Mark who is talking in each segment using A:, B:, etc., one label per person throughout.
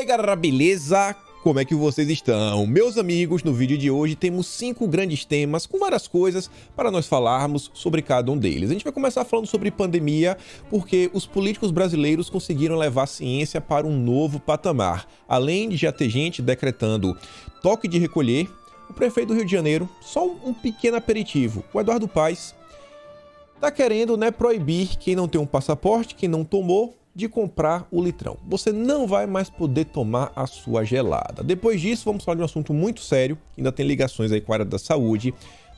A: galera, beleza? Como é que vocês estão? Meus amigos, no vídeo de hoje temos 5 grandes temas com várias coisas para nós falarmos sobre cada um deles. A gente vai começar falando sobre pandemia, porque os políticos brasileiros conseguiram levar a ciência para um novo patamar. Além de já ter gente decretando toque de recolher, o prefeito do Rio de Janeiro, só um pequeno aperitivo, o Eduardo Paes, tá querendo, proibir quem não tem um passaporte, quem não tomou, de comprar o litrão. Você não vai mais poder tomar a sua gelada. Depois disso, vamos falar de um assunto muito sério, que ainda tem ligações aí com a área da saúde.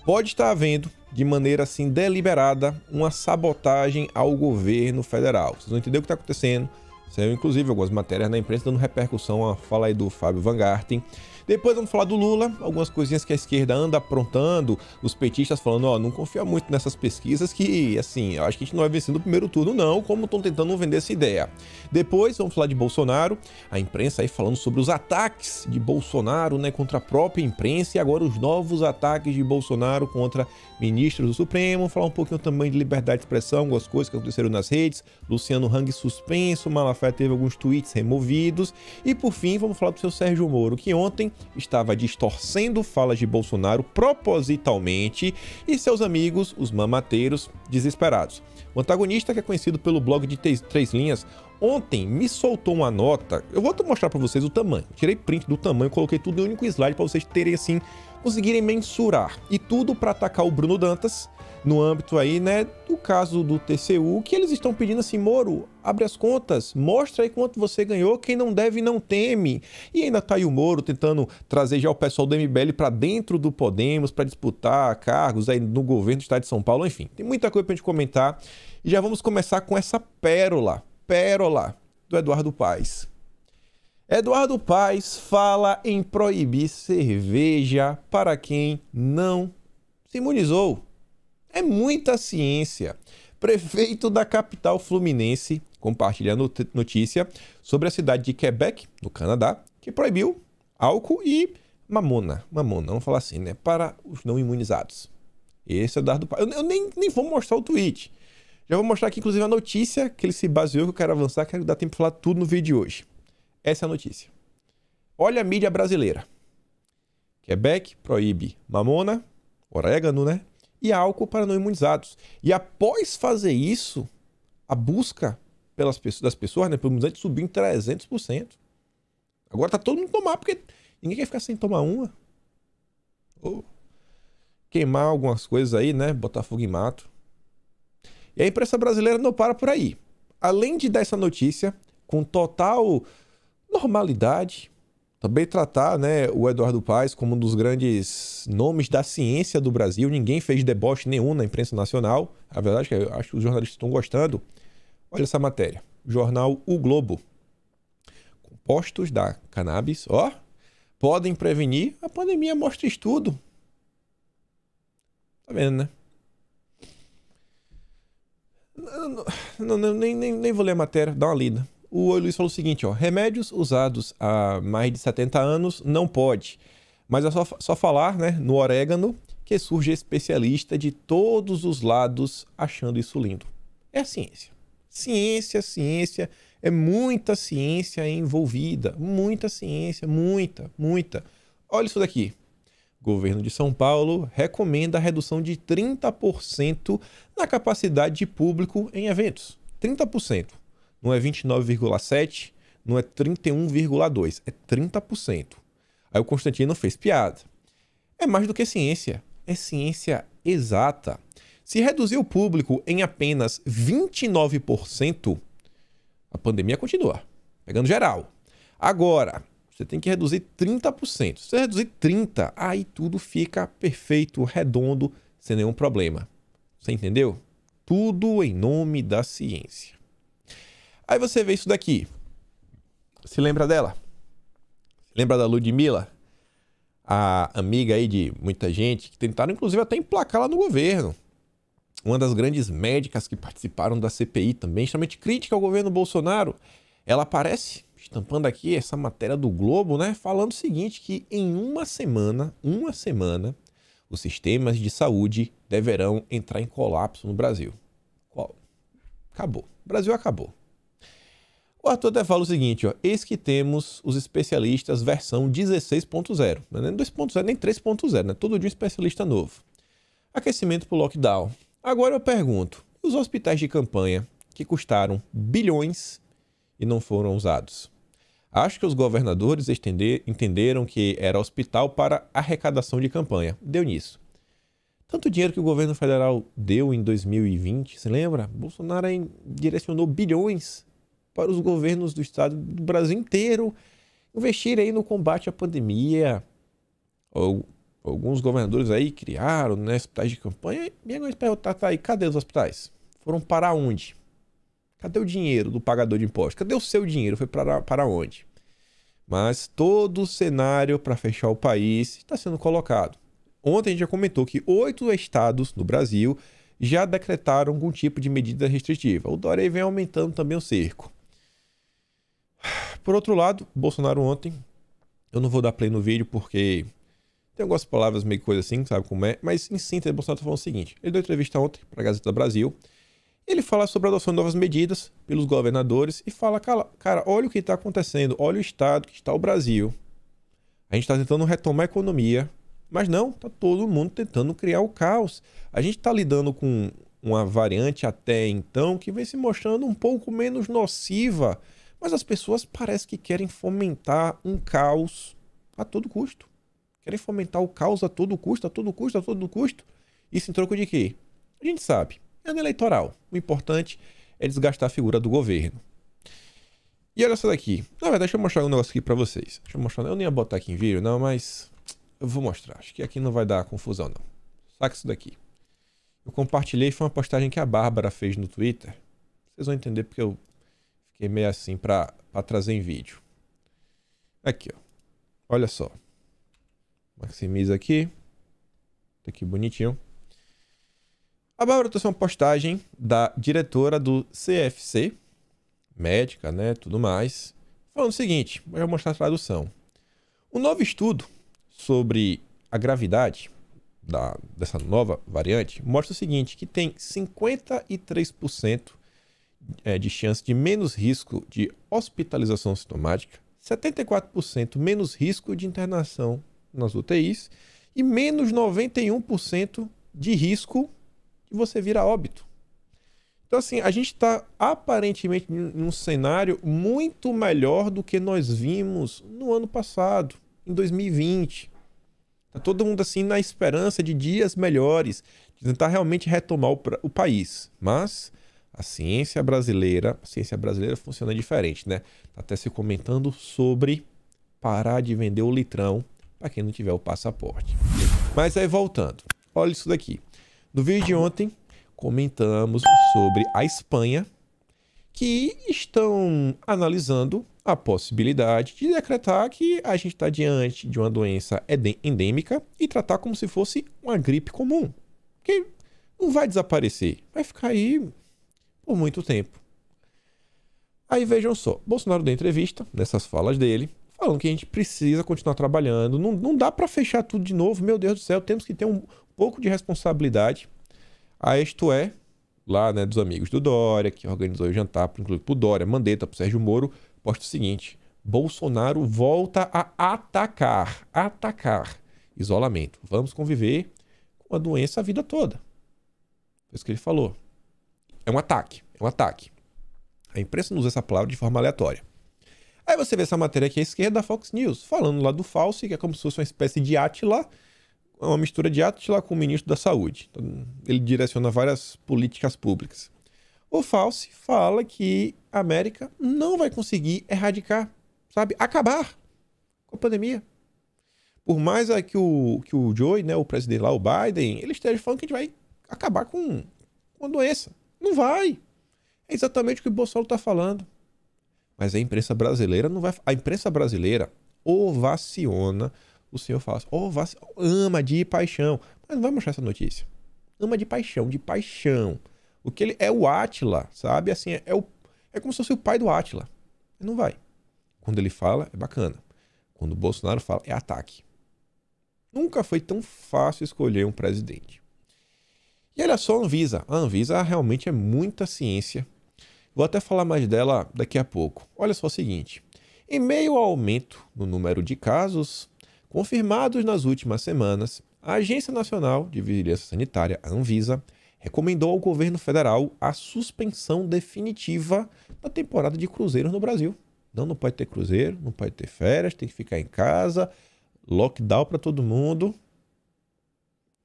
A: Pode estar havendo, de maneira assim deliberada, uma sabotagem ao governo federal. Vocês vão entender o que está acontecendo. Saiu inclusive algumas matérias na imprensa dando repercussão à fala aí do Fábio Van Garten. Depois vamos falar do Lula, algumas coisinhas que a esquerda anda aprontando, os petistas falando, não confia muito nessas pesquisas que, assim, eu acho que a gente não vai vencer no primeiro turno não, como estão tentando vender essa ideia. Depois vamos falar de Bolsonaro, a imprensa aí falando sobre os ataques de Bolsonaro, contra a própria imprensa e agora os novos ataques de Bolsonaro contra ministros do Supremo, falar um pouquinho também de liberdade de expressão, algumas coisas que aconteceram nas redes, Luciano Hang suspenso, Malafaia teve alguns tweets removidos e por fim vamos falar do seu Sérgio Moro, que ontem estava distorcendo falas de Bolsonaro propositalmente e seus amigos, os mamateiros, desesperados. O antagonista, que é conhecido pelo blog de 3 linhas, ontem me soltou uma nota, eu vou mostrar para vocês o tamanho, tirei print do tamanho, coloquei tudo em um único slide para vocês terem assim, conseguirem mensurar, e tudo para atacar o Bruno Dantas, no âmbito aí, do caso do TCU, que eles estão pedindo assim, Moro, abre as contas, mostra aí quanto você ganhou, quem não deve não teme. E ainda tá aí o Moro tentando trazer já o pessoal do MBL para dentro do Podemos, para disputar cargos aí no governo do estado de São Paulo, enfim, tem muita coisa pra gente comentar. E já vamos começar com essa pérola do Eduardo Paes. Eduardo Paes fala em proibir cerveja para quem não se imunizou. É muita ciência. Prefeito da capital fluminense compartilha notícia sobre a cidade de Quebec, no Canadá, que proibiu álcool e mamona, vamos falar assim, para os não imunizados. Esse é o Eduardo Paes. Eu nem vou mostrar o tweet. Já vou mostrar aqui, inclusive, a notícia que ele se baseou, que eu quero avançar, quero dar tempo para falar tudo no vídeo de hoje. Essa é a notícia. Olha a mídia brasileira. Quebec proíbe mamona, orégano, e álcool para não imunizados. E após fazer isso, a busca das pessoas, pelo imunizante subiu em 300%. Agora tá todo mundo tomar, porque ninguém quer ficar sem tomar uma. Ou queimar algumas coisas aí, botar fogo em mato. E a imprensa brasileira não para por aí. Além de dar essa notícia, com total normalidade, também tratar o Eduardo Paes como um dos grandes nomes da ciência do Brasil. Ninguém fez deboche nenhum na imprensa nacional. A verdade é que eu acho que os jornalistas estão gostando. Olha essa matéria. Jornal O Globo. Compostos da cannabis, podem prevenir a pandemia, mostra estudo. Tá vendo, Nem vou ler a matéria, dá uma lida. O Luiz falou o seguinte, remédios usados há mais de 70 anos não pode. Mas é só falar, no orégano, que surge especialista de todos os lados achando isso lindo. É a ciência. Ciência, é muita ciência envolvida. Muita ciência, muita. Olha isso daqui. Governo de São Paulo recomenda a redução de 30% na capacidade de público em eventos. 30%. Não é 29,7%, não é 31,2%, é 30%. Aí o Constantino fez piada. É mais do que ciência, é ciência exata. Se reduzir o público em apenas 29%, a pandemia continua, pegando geral. Agora, você tem que reduzir 30%. Se você reduzir 30%, aí tudo fica perfeito, redondo, sem nenhum problema. Você entendeu? Tudo em nome da ciência. Aí você vê isso daqui. Se lembra dela? Lembra da Ludmilla? A amiga aí de muita gente que tentaram, inclusive, até emplacar lá no governo. Uma das grandes médicas que participaram da CPI também, extremamente crítica ao governo Bolsonaro. Ela aparece estampando aqui essa matéria do Globo, falando o seguinte, que em uma semana, os sistemas de saúde deverão entrar em colapso no Brasil. Acabou. O Brasil acabou. O Arthur até fala o seguinte, ó, eis que temos os especialistas versão 16.0, não é nem 2.0, nem 3.0, né? Todo dia um especialista novo. Aquecimento para o lockdown. Agora eu pergunto, os hospitais de campanha que custaram bilhões e não foram usados? Acho que os governadores entenderam que era hospital para arrecadação de campanha. Deu nisso. Tanto dinheiro que o governo federal deu em 2020, se lembra? Bolsonaro direcionou bilhões para os governos do estado do Brasil inteiro investir aí no combate à pandemia. Alguns governadores aí criaram, né, hospitais de campanha. E agora perguntar, tá aí, cadê os hospitais? Foram para onde? Cadê o dinheiro do pagador de impostos? Cadê o seu dinheiro? Foi para onde? Mas todo o cenário para fechar o país está sendo colocado. Ontem a gente já comentou que 8 estados no Brasil já decretaram algum tipo de medida restritiva. O Dória vem aumentando também o cerco. Por outro lado, Bolsonaro ontem, eu não vou dar play no vídeo porque tem algumas palavras meio coisa assim, sabe como é, mas em síntese, Bolsonaro está falando o seguinte, ele deu entrevista ontem para a Gazeta do Brasil, ele fala sobre a adoção de novas medidas pelos governadores e fala, cara, olha o que está acontecendo, olha o estado que está o Brasil. A gente está tentando retomar a economia, mas não, está todo mundo tentando criar o caos. A gente está lidando com uma variante até então que vem se mostrando um pouco menos nociva, mas as pessoas parecem que querem fomentar um caos a todo custo. Querem fomentar o caos a todo custo, a todo custo, a todo custo. Isso em troco de quê? A gente sabe. É ano eleitoral. O importante é desgastar a figura do governo. E olha só daqui. Na verdade, deixa eu mostrar um negócio aqui pra vocês. Deixa eu mostrar. Eu nem ia botar aqui em vídeo, não, mas eu vou mostrar. Acho que aqui não vai dar confusão, não. Saca isso daqui. Eu compartilhei, foi uma postagem que a Bárbara fez no Twitter. Vocês vão entender porque eu fiquei meio assim pra trazer em vídeo. Aqui, ó. Olha só. Maximiza aqui. Tá aqui bonitinho. A Bárbara trouxe uma postagem da diretora do CFC, médica, né, tudo mais, falando o seguinte, vou mostrar a tradução. Um novo estudo sobre a gravidade dessa nova variante mostra o seguinte, que tem 53% de chance de menos risco de hospitalização sintomática, 74% menos risco de internação nas UTIs e menos 91% de risco de você vir a óbito. Então, assim, a gente está aparentemente em um cenário muito melhor do que nós vimos no ano passado, em 2020. Está todo mundo, assim, na esperança de dias melhores, de tentar realmente retomar o país. Mas a ciência brasileira funciona diferente, né? Tá até se comentando sobre parar de vender o litrão para quem não tiver o passaporte. Mas aí, voltando. Olha isso daqui. No vídeo de ontem, comentamos sobre a Espanha, que estão analisando a possibilidade de decretar que a gente está diante de uma doença endêmica e tratar como se fosse uma gripe comum, que não vai desaparecer, vai ficar aí por muito tempo. Aí vejam só, Bolsonaro deu entrevista, nessas falas dele, falando que a gente precisa continuar trabalhando, não dá para fechar tudo de novo, meu Deus do céu, temos que ter um pouco de responsabilidade. A isto é, lá, né, dos amigos do Dória, que organizou o jantar, inclusive pro Dória, Mandetta, pro Sérgio Moro, posta o seguinte, Bolsonaro volta a atacar isolamento. Vamos conviver com a doença a vida toda. É isso que ele falou. É um ataque. A imprensa não usa essa palavra de forma aleatória. Aí você vê essa matéria aqui à esquerda da Fox News, falando lá do Fauci, que é como se fosse uma espécie de Átila, uma mistura de Átila com o ministro da Saúde. Então, ele direciona várias políticas públicas. O Fauci fala que a América não vai conseguir erradicar, sabe, acabar com a pandemia. Por mais que o Joe, né, o presidente lá, o Biden, ele esteja falando que a gente vai acabar com a doença. Não vai. É exatamente o que o Bolsonaro está falando. Mas a imprensa brasileira não vai... A imprensa brasileira ovaciona o senhor Fauci. Ama de paixão. Mas não vai mostrar essa notícia. Ama de paixão, de paixão. O que ele é o Átila, sabe? Assim, é como se fosse o pai do Átila. Não vai. Quando ele fala, é bacana. Quando o Bolsonaro fala, é ataque. Nunca foi tão fácil escolher um presidente. E olha só a Anvisa. A Anvisa realmente é muita ciência. Vou até falar mais dela daqui a pouco. Olha só o seguinte. Em meio ao aumento no número de casos confirmados nas últimas semanas, a Agência Nacional de Vigilância Sanitária, a Anvisa, recomendou ao governo federal a suspensão definitiva da temporada de cruzeiros no Brasil. Não pode ter cruzeiro, não pode ter férias, tem que ficar em casa, lockdown para todo mundo.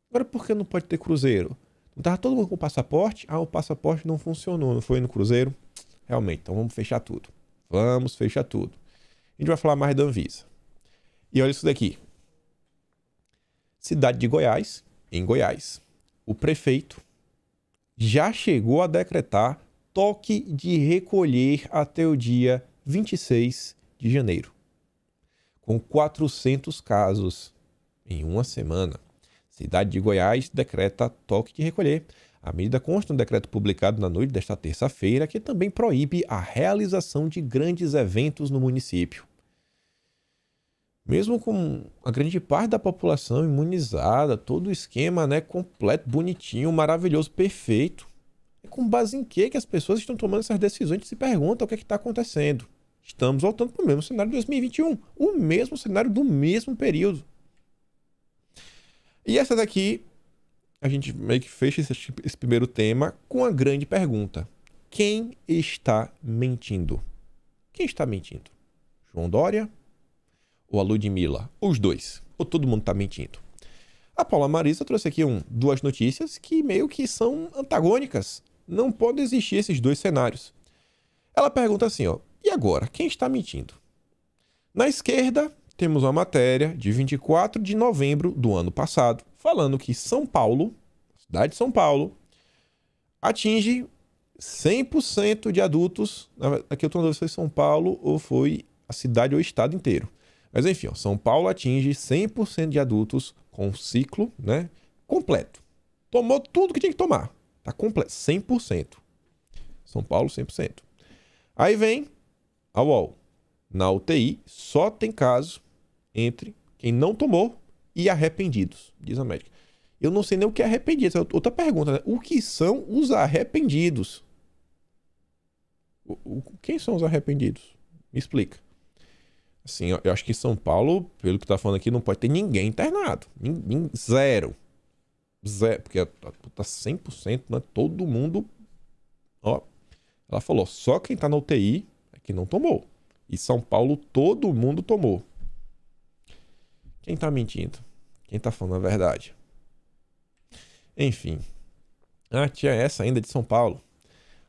A: Agora, por que não pode ter cruzeiro? Não estava todo mundo com passaporte? O passaporte não funcionou, não foi no cruzeiro? Realmente, então vamos fechar tudo. Vamos fechar tudo. A gente vai falar mais da Anvisa. E olha isso daqui. Cidade de Goiás, em Goiás, o prefeito já chegou a decretar toque de recolher até o dia 26 de janeiro. Com 400 casos em uma semana, cidade de Goiás decreta toque de recolher. A medida consta no decreto publicado na noite desta terça-feira, que também proíbe a realização de grandes eventos no município. Mesmo com a grande parte da população imunizada, todo o esquema, né, completo, bonitinho, maravilhoso, perfeito. É com base em que as pessoas estão tomando essas decisões? A gente se pergunta o que está acontecendo. Estamos voltando para o mesmo cenário de 2021. O mesmo cenário do mesmo período. E essa daqui, a gente meio que fecha esse primeiro tema com a grande pergunta. Quem está mentindo? Quem está mentindo? João Dória? Ou a Ludmilla? Os dois. Ou todo mundo está mentindo? A Paula Marisa trouxe aqui duas notícias que meio que são antagônicas. Não pode existir esses dois cenários. Ela pergunta assim, e agora? Quem está mentindo? Na esquerda, temos uma matéria de 24 de novembro do ano passado, falando que São Paulo, cidade de São Paulo, atinge 100% de adultos. Aqui eu estou falando se foi São Paulo ou foi a cidade ou o estado inteiro. Mas enfim, São Paulo atinge 100% de adultos com ciclo, né, completo. Tomou tudo que tinha que tomar. Está completo, 100%. São Paulo, 100%. Aí vem a UOL. Na UTI, só tem caso entre quem não tomou e arrependidos, diz a médica. Eu não sei nem o que é arrependido. Essa é outra pergunta, né? O que são os arrependidos? Quem são os arrependidos? Me explica. Assim, eu acho que São Paulo, pelo que tá falando aqui, não pode ter ninguém internado. Zero. Zero. Porque tá 100%, né? Todo mundo... Ela falou, só quem tá na UTI é que não tomou. E São Paulo, todo mundo tomou. Quem tá mentindo? Quem tá falando a verdade? Enfim. Tinha essa ainda de São Paulo.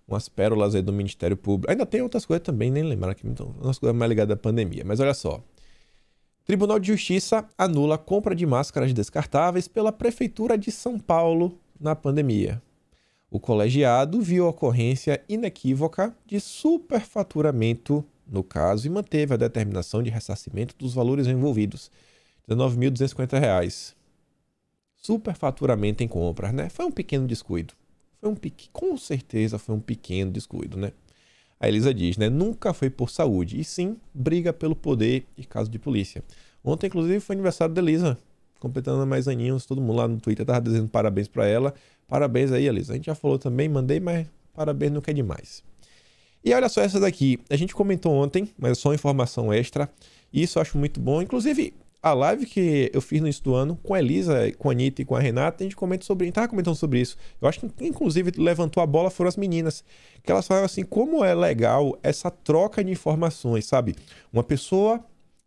A: Umas pérolas aí do Ministério Público. Ainda tem outras coisas também, nem lembrar aqui. Então, umas coisas mais ligadas à pandemia. Mas olha só. Tribunal de Justiça anula a compra de máscaras descartáveis pela Prefeitura de São Paulo na pandemia. O colegiado viu a ocorrência inequívoca de superfaturamento no caso e manteve a determinação de ressarcimento dos valores envolvidos, R$ 19.250. Superfaturamento em compras, né? Foi um pequeno descuido. Com certeza foi um pequeno descuido, né? A Elisa diz, né? Nunca foi por saúde, e sim briga pelo poder e caso de polícia. Ontem, inclusive, foi aniversário da Elisa, completando mais aninhos. Todo mundo lá no Twitter tava dizendo parabéns pra ela. Parabéns aí, Elisa. A gente já falou também, mandei, mas parabéns nunca é demais. E olha só essa daqui. A gente comentou ontem, mas é só informação extra. E isso eu acho muito bom. Inclusive, a live que eu fiz no início do ano com a Elisa, com a Anitta e com a Renata, a gente estava comentando sobre isso. Eu acho que, inclusive, levantou a bola foram as meninas. Que elas falaram assim, como é legal essa troca de informações, sabe? Uma pessoa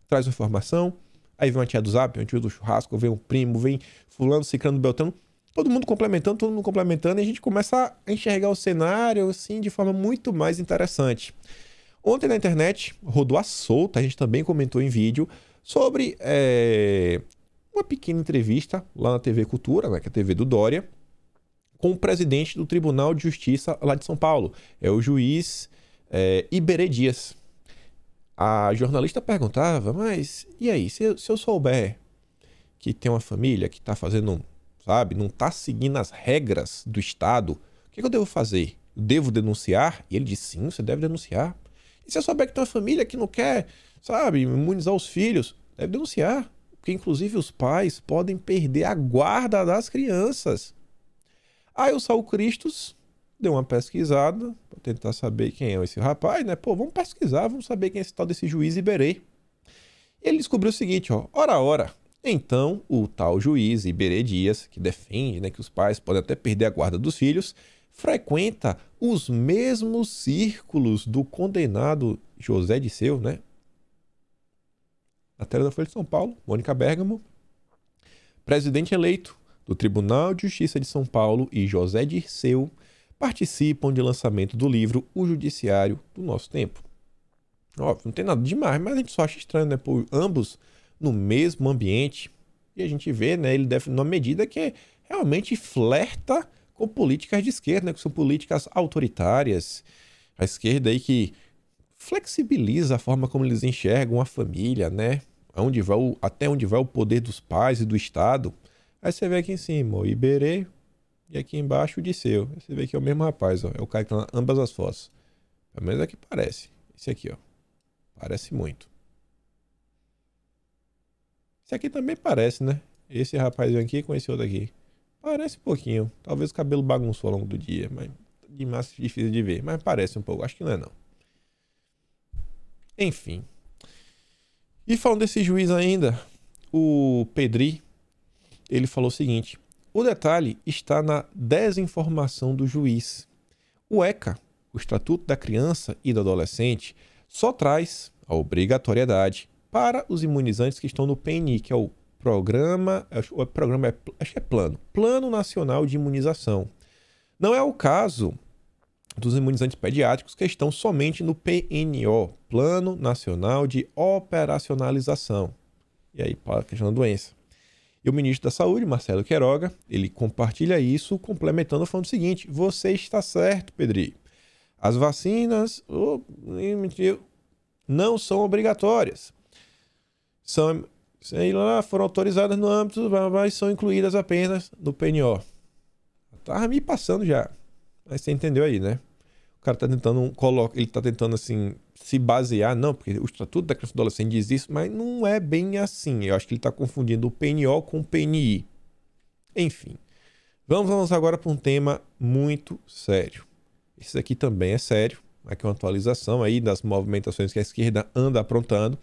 A: traz uma informação, aí vem uma tia do Zap, uma tia do churrasco, vem um primo, vem fulano, ciclano, beltrano. Todo mundo complementando, e a gente começa a enxergar o cenário, assim, de forma muito mais interessante. Ontem na internet, rodou à solta, a gente também comentou em vídeo, sobre uma pequena entrevista lá na TV Cultura, né, que é a TV do Dória, com o presidente do Tribunal de Justiça lá de São Paulo, é o juiz Iberê Dias. A jornalista perguntava, mas e aí, se eu souber que tem uma família que está fazendo, sabe, não está seguindo as regras do Estado, o que eu devo fazer? Eu devo denunciar? E ele disse, sim, você deve denunciar. E se eu souber que tem uma família que não quer, sabe, imunizar os filhos, deve denunciar. Porque, inclusive, os pais podem perder a guarda das crianças. Aí o Saul Cristos deu uma pesquisada para tentar saber quem é esse rapaz, né? Pô, vamos pesquisar, vamos saber quem é esse tal desse juiz Iberê. Ele descobriu o seguinte, ó, ora. Então, o tal juiz Iberê Dias, que defende, né, que os pais podem até perder a guarda dos filhos, frequenta os mesmos círculos do condenado José Dirceu, né? Matéria da Folha de São Paulo, Mônica Bergamo, presidente eleito do Tribunal de Justiça de São Paulo e José Dirceu participam de lançamento do livro O Judiciário do Nosso Tempo. Óbvio, não tem nada demais, mas a gente só acha estranho, né? Por ambos no mesmo ambiente. E a gente vê, né? Ele deve, numa medida que realmente flerta com políticas de esquerda, né? Que são políticas autoritárias. A esquerda aí que flexibiliza a forma como eles enxergam a família, né? Até onde vai o poder dos pais e do Estado. Aí você vê aqui em cima, o Iberê, e aqui embaixo o Dirceu. Você vê que é o mesmo rapaz, ó. É o cara que tá em ambas as fotos. Pelo menos é que parece. Esse aqui, ó. Parece muito. Esse aqui também parece, né? Esse rapazinho aqui com esse outro aqui. Parece um pouquinho. Talvez o cabelo bagunçou ao longo do dia, mas de massa difícil de ver. Mas parece um pouco. Acho que não é não. Enfim. E falando desse juiz ainda, o Pedri, ele falou o seguinte: o detalhe está na desinformação do juiz. O ECA, o Estatuto da Criança e do Adolescente, só traz a obrigatoriedade para os imunizantes que estão no PNI, que é o programa, acho que é Plano Nacional de Imunização. Não é o caso dos imunizantes pediátricos que estão somente no PNO, Plano Nacional de Operacionalização. E aí, para a questão da doença. E o ministro da Saúde, Marcelo Queiroga, ele compartilha isso, complementando, falando o seguinte: você está certo, Pedri. As vacinas não são obrigatórias. Foram autorizadas no âmbito, mas são incluídas apenas no PNO. Tava me passando já. Mas você entendeu aí, né? O cara tá tentando ele tá tentando assim se basear, não, porque o Estatuto da Criança e do Adolescente diz isso, mas não é bem assim. Eu acho que ele tá confundindo o PNO com o PNI. Enfim. Vamos agora para um tema muito sério. Esse aqui também é sério. Aqui é uma atualização aí das movimentações que a esquerda anda aprontando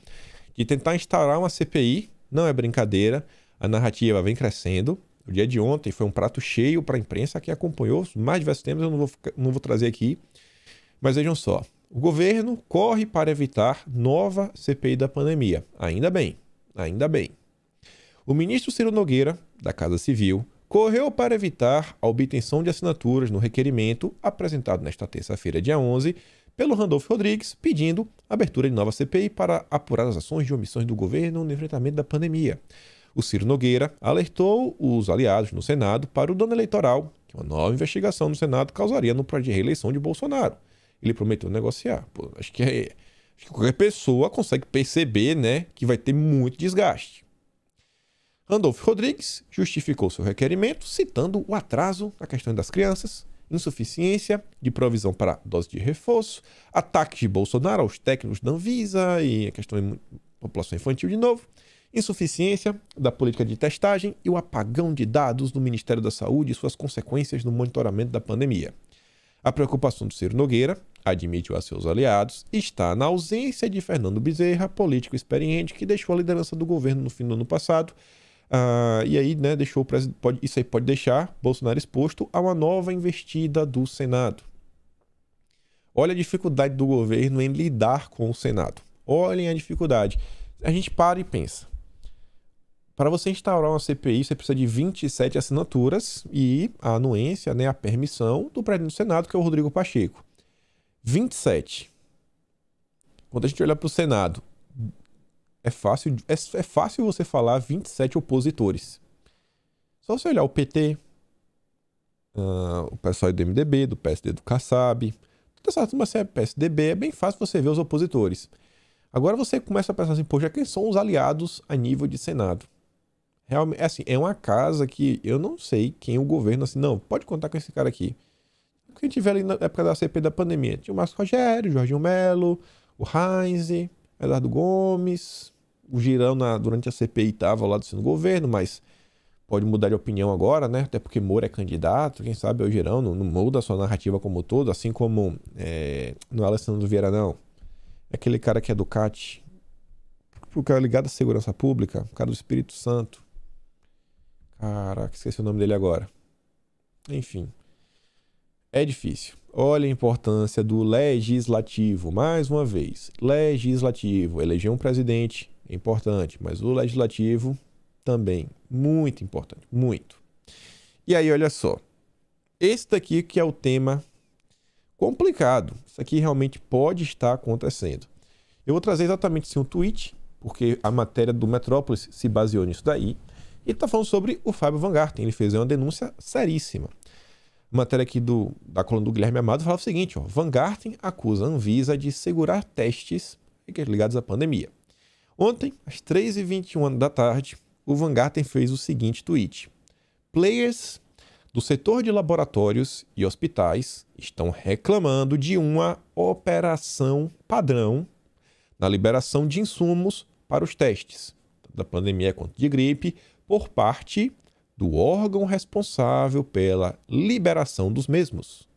A: de tentar instaurar uma CPI. Não é brincadeira. A narrativa vem crescendo. O dia de ontem foi um prato cheio para a imprensa que acompanhou os mais diversos temas. Eu não vou trazer aqui. Mas vejam só. O governo corre para evitar nova CPI da pandemia. Ainda bem. O ministro Ciro Nogueira, da Casa Civil, correu para evitar a obtenção de assinaturas no requerimento apresentado nesta terça-feira, dia 11, pelo Randolfo Rodrigues, pedindo a abertura de nova CPI para apurar as ações de omissões do governo no enfrentamento da pandemia. O Ciro Nogueira alertou os aliados no Senado para o dano eleitoral, que uma nova investigação no Senado causaria no projeto de reeleição de Bolsonaro. Ele prometeu negociar. Pô, acho que qualquer pessoa consegue perceber, né, que vai ter muito desgaste. Randolfo Rodrigues justificou seu requerimento citando o atraso na questão das crianças, insuficiência de provisão para dose de reforço, ataques de Bolsonaro aos técnicos da Anvisa e a questão da população infantil de novo, insuficiência da política de testagem e o apagão de dados do Ministério da Saúde e suas consequências no monitoramento da pandemia. A preocupação do Ciro Nogueira, admitiu a seus aliados, está na ausência de Fernando Bezerra, político experiente que deixou a liderança do governo no fim do ano passado. E aí, né, isso aí pode deixar Bolsonaro exposto a uma nova investida do Senado. Olha a dificuldade do governo em lidar com o Senado. Olhem a dificuldade. A gente para e pensa. Para você instaurar uma CPI, você precisa de 27 assinaturas e a anuência, né, a permissão do presidente do Senado, que é o Rodrigo Pacheco. 27. Quando a gente olha para o Senado, é fácil você falar 27 opositores. Só você olhar o PT, o pessoal do MDB, do PSD, do Kassab. Toda essa turma, se é PSDB, é bem fácil você ver os opositores. Agora você começa a pensar assim, poxa, quem são os aliados a nível de Senado? Realmente, assim, é uma casa que eu não sei quem o governo, assim, não, pode contar com esse cara aqui. O que a gente vê ali na época da CPI da pandemia, tinha o Marcos Rogério, Jorginho Melo, o Heinz, Eduardo Gomes, o Girão durante a CPI estava lá do governo, mas pode mudar de opinião agora, né? Até porque Moro é candidato, quem sabe o Girão não muda a sua narrativa como um todo, assim como não é Alessandro Vieira, não. É aquele cara que é do CAT, o cara ligado à segurança pública, o cara do Espírito Santo. Caraca, esqueci o nome dele agora. Enfim, é difícil. Olha a importância do legislativo, mais uma vez. Legislativo, eleger um presidente é importante, mas o legislativo também, muito importante, muito. E aí, olha só, esse daqui que é o tema complicado. Isso aqui realmente pode estar acontecendo. Eu vou trazer exatamente sim um tweet, porque a matéria do Metrópolis se baseou nisso daí, e está falando sobre o Fábio Van Garten. Ele fez uma denúncia seríssima. Matéria aqui da coluna do Guilherme Amado falava o seguinte, ó, Van Garten acusa a Anvisa de segurar testes ligados à pandemia. Ontem, às 3h21 da tarde, o Van Garten fez o seguinte tweet. Players do setor de laboratórios e hospitais estão reclamando de uma operação padrão na liberação de insumos para os testes da pandemia contra de gripe por parte do órgão responsável pela liberação dos mesmos.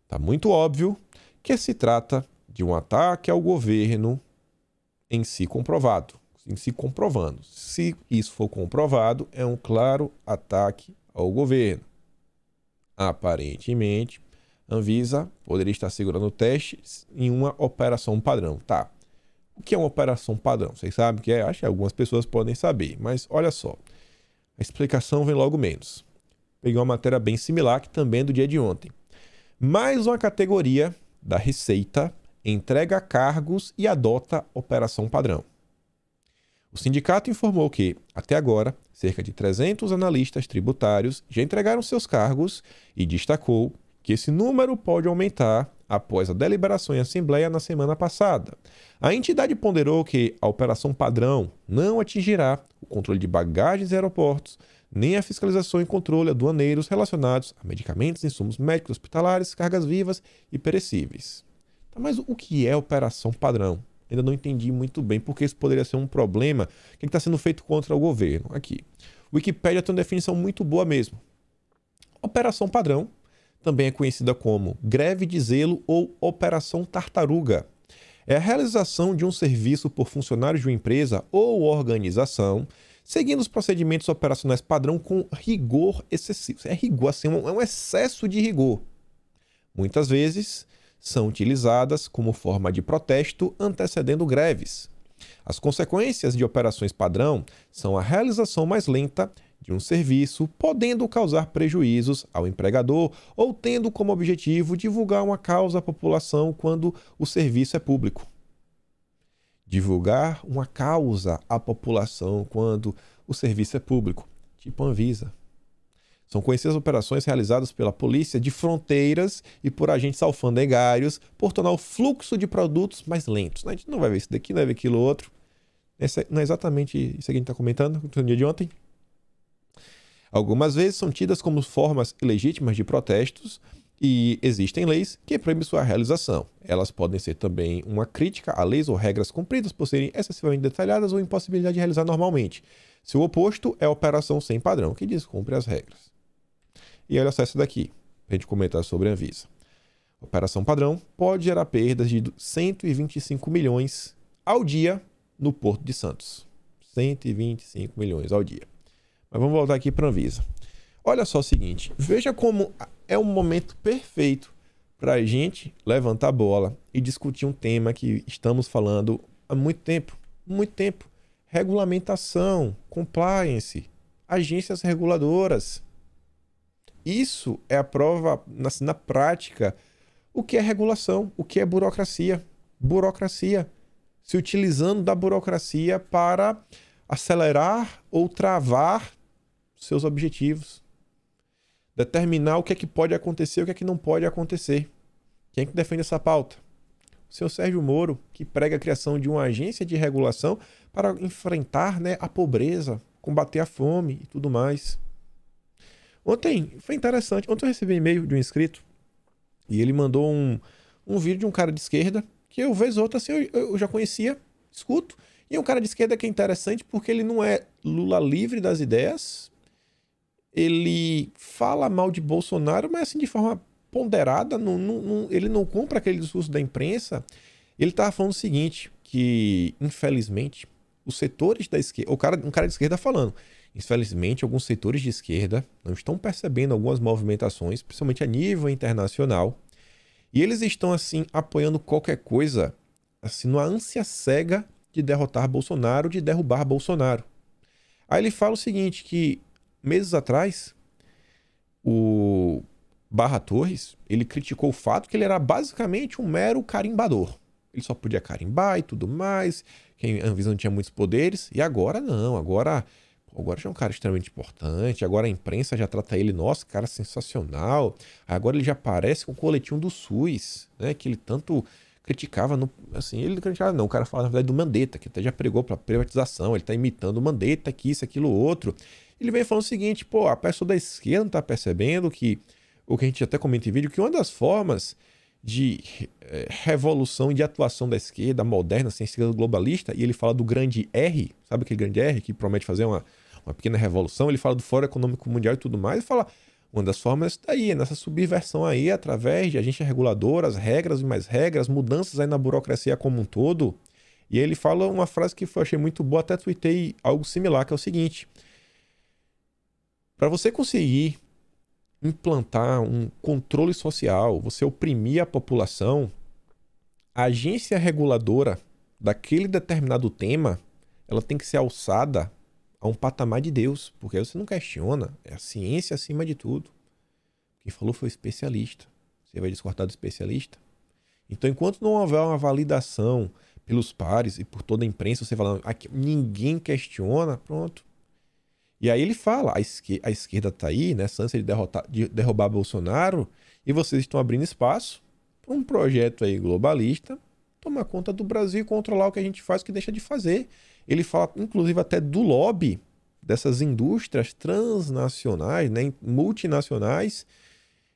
A: Está muito óbvio que se trata de um ataque ao governo em si comprovado, em si comprovando. Se isso for comprovado, é um claro ataque ao governo. Aparentemente, a Anvisa poderia estar segurando testes em uma operação padrão. Tá. O que é uma operação padrão? Vocês sabem o que é? Acho que algumas pessoas podem saber, mas olha só. A explicação vem logo menos. Peguei uma matéria bem similar, que também é do dia de ontem. Mais uma categoria da Receita entrega cargos e adota operação padrão. O sindicato informou que, até agora, cerca de 300 analistas tributários já entregaram seus cargos e destacou que esse número pode aumentar após a deliberação em assembleia na semana passada. A entidade ponderou que a operação padrão não atingirá o controle de bagagens em aeroportos, nem a fiscalização e controle aduaneiros relacionados a medicamentos, insumos médicos hospitalares, cargas vivas e perecíveis. Tá, mas o que é operação padrão? Ainda não entendi muito bem, porque isso poderia ser um problema que está sendo feito contra o governo. Aqui, o Wikipédia tem uma definição muito boa mesmo. Operação padrão também é conhecida como greve de zelo ou operação tartaruga. É a realização de um serviço por funcionários de uma empresa ou organização, seguindo os procedimentos operacionais padrão com rigor excessivo. É rigor, assim, é um excesso de rigor. Muitas vezes são utilizadas como forma de protesto antecedendo greves. As consequências de operações padrão são a realização mais lenta de um serviço, podendo causar prejuízos ao empregador ou tendo como objetivo divulgar uma causa à população quando o serviço é público. Divulgar uma causa à população quando o serviço é público, tipo a Anvisa. São conhecidas operações realizadas pela polícia de fronteiras e por agentes alfandegários por tornar o fluxo de produtos mais lentos. A gente não vai ver isso daqui, não vai ver aquilo outro. Não é exatamente isso que a gente está comentando no dia de ontem. Algumas vezes são tidas como formas ilegítimas de protestos e existem leis que proíbem sua realização. Elas podem ser também uma crítica a leis ou regras cumpridas por serem excessivamente detalhadas ou impossibilidade de realizar normalmente. Seu oposto é a operação sem padrão, que descumpre as regras. E olha só essa daqui, para a gente comentar sobre a Anvisa. Operação padrão pode gerar perdas de 125 milhões ao dia no Porto de Santos. 125 milhões ao dia. Mas vamos voltar aqui para a Anvisa. Olha só o seguinte, veja como é um momento perfeito para a gente levantar a bola e discutir um tema que estamos falando há muito tempo. Muito tempo. Regulamentação, compliance, agências reguladoras. Isso é a prova, na prática, o que é regulação, o que é burocracia. Burocracia. Se utilizando da burocracia para acelerar ou travar seus objetivos. Determinar o que é que pode acontecer e o que é que não pode acontecer. Quem é que defende essa pauta? O senhor Sérgio Moro, que prega a criação de uma agência de regulação para enfrentar, né, a pobreza, combater a fome e tudo mais. Ontem foi interessante. Ontem eu recebi um e-mail de um inscrito e ele mandou um vídeo de um cara de esquerda que eu, vez ou outra, assim, eu já conhecia, escuto. E é um cara de esquerda que é interessante porque ele não é Lula livre das ideias ele fala mal de Bolsonaro, mas assim de forma ponderada, ele não compra aquele discurso da imprensa. Ele estava falando o seguinte, que infelizmente os setores da esquerda, um cara de esquerda falando, infelizmente alguns setores de esquerda não estão percebendo algumas movimentações, principalmente a nível internacional, e eles estão assim apoiando qualquer coisa, assim numa ânsia cega de derrotar Bolsonaro, de derrubar Bolsonaro. Aí ele fala o seguinte, que meses atrás, o Barra Torres, ele criticou o fato que ele era basicamente um mero carimbador. Ele só podia carimbar e tudo mais, que a Anvisa não tinha muitos poderes, e agora não, agora já é um cara extremamente importante, agora a imprensa já trata ele, nossa, cara sensacional, agora ele já aparece com o coletinho do SUS, né, que ele tanto criticava, assim, ele não criticava não, o cara fala na verdade do Mandetta, que até já pregou para privatização, ele tá imitando o Mandetta, que isso, aquilo, outro. Ele vem falando o seguinte, pô, a pessoa da esquerda não tá percebendo que, o que a gente até comenta em vídeo, que uma das formas de revolução e de atuação da esquerda moderna, assim, esquerda globalista, e ele fala do grande R, sabe aquele grande R que promete fazer uma pequena revolução, ele fala do Fórum Econômico Mundial e tudo mais, e fala, uma das formas daí, nessa subversão aí, através de agência reguladora, as regras e mais regras, mudanças aí na burocracia como um todo. E aí ele fala uma frase que eu achei muito boa, até tuitei algo similar, que é o seguinte, para você conseguir implantar um controle social, você oprimir a população, a agência reguladora daquele determinado tema, ela tem que ser alçada a um patamar de Deus, porque aí você não questiona, é a ciência acima de tudo. Quem falou foi o especialista. Você vai discordar do especialista? Então, enquanto não houver uma validação pelos pares e por toda a imprensa, você falando, aqui, ninguém questiona, pronto. E aí ele fala, a esquerda está aí, nessa ânsia de derrubar Bolsonaro, e vocês estão abrindo espaço para um projeto aí globalista tomar conta do Brasil e controlar o que a gente faz, o que deixa de fazer. Ele fala, inclusive, até do lobby dessas indústrias transnacionais, né, multinacionais,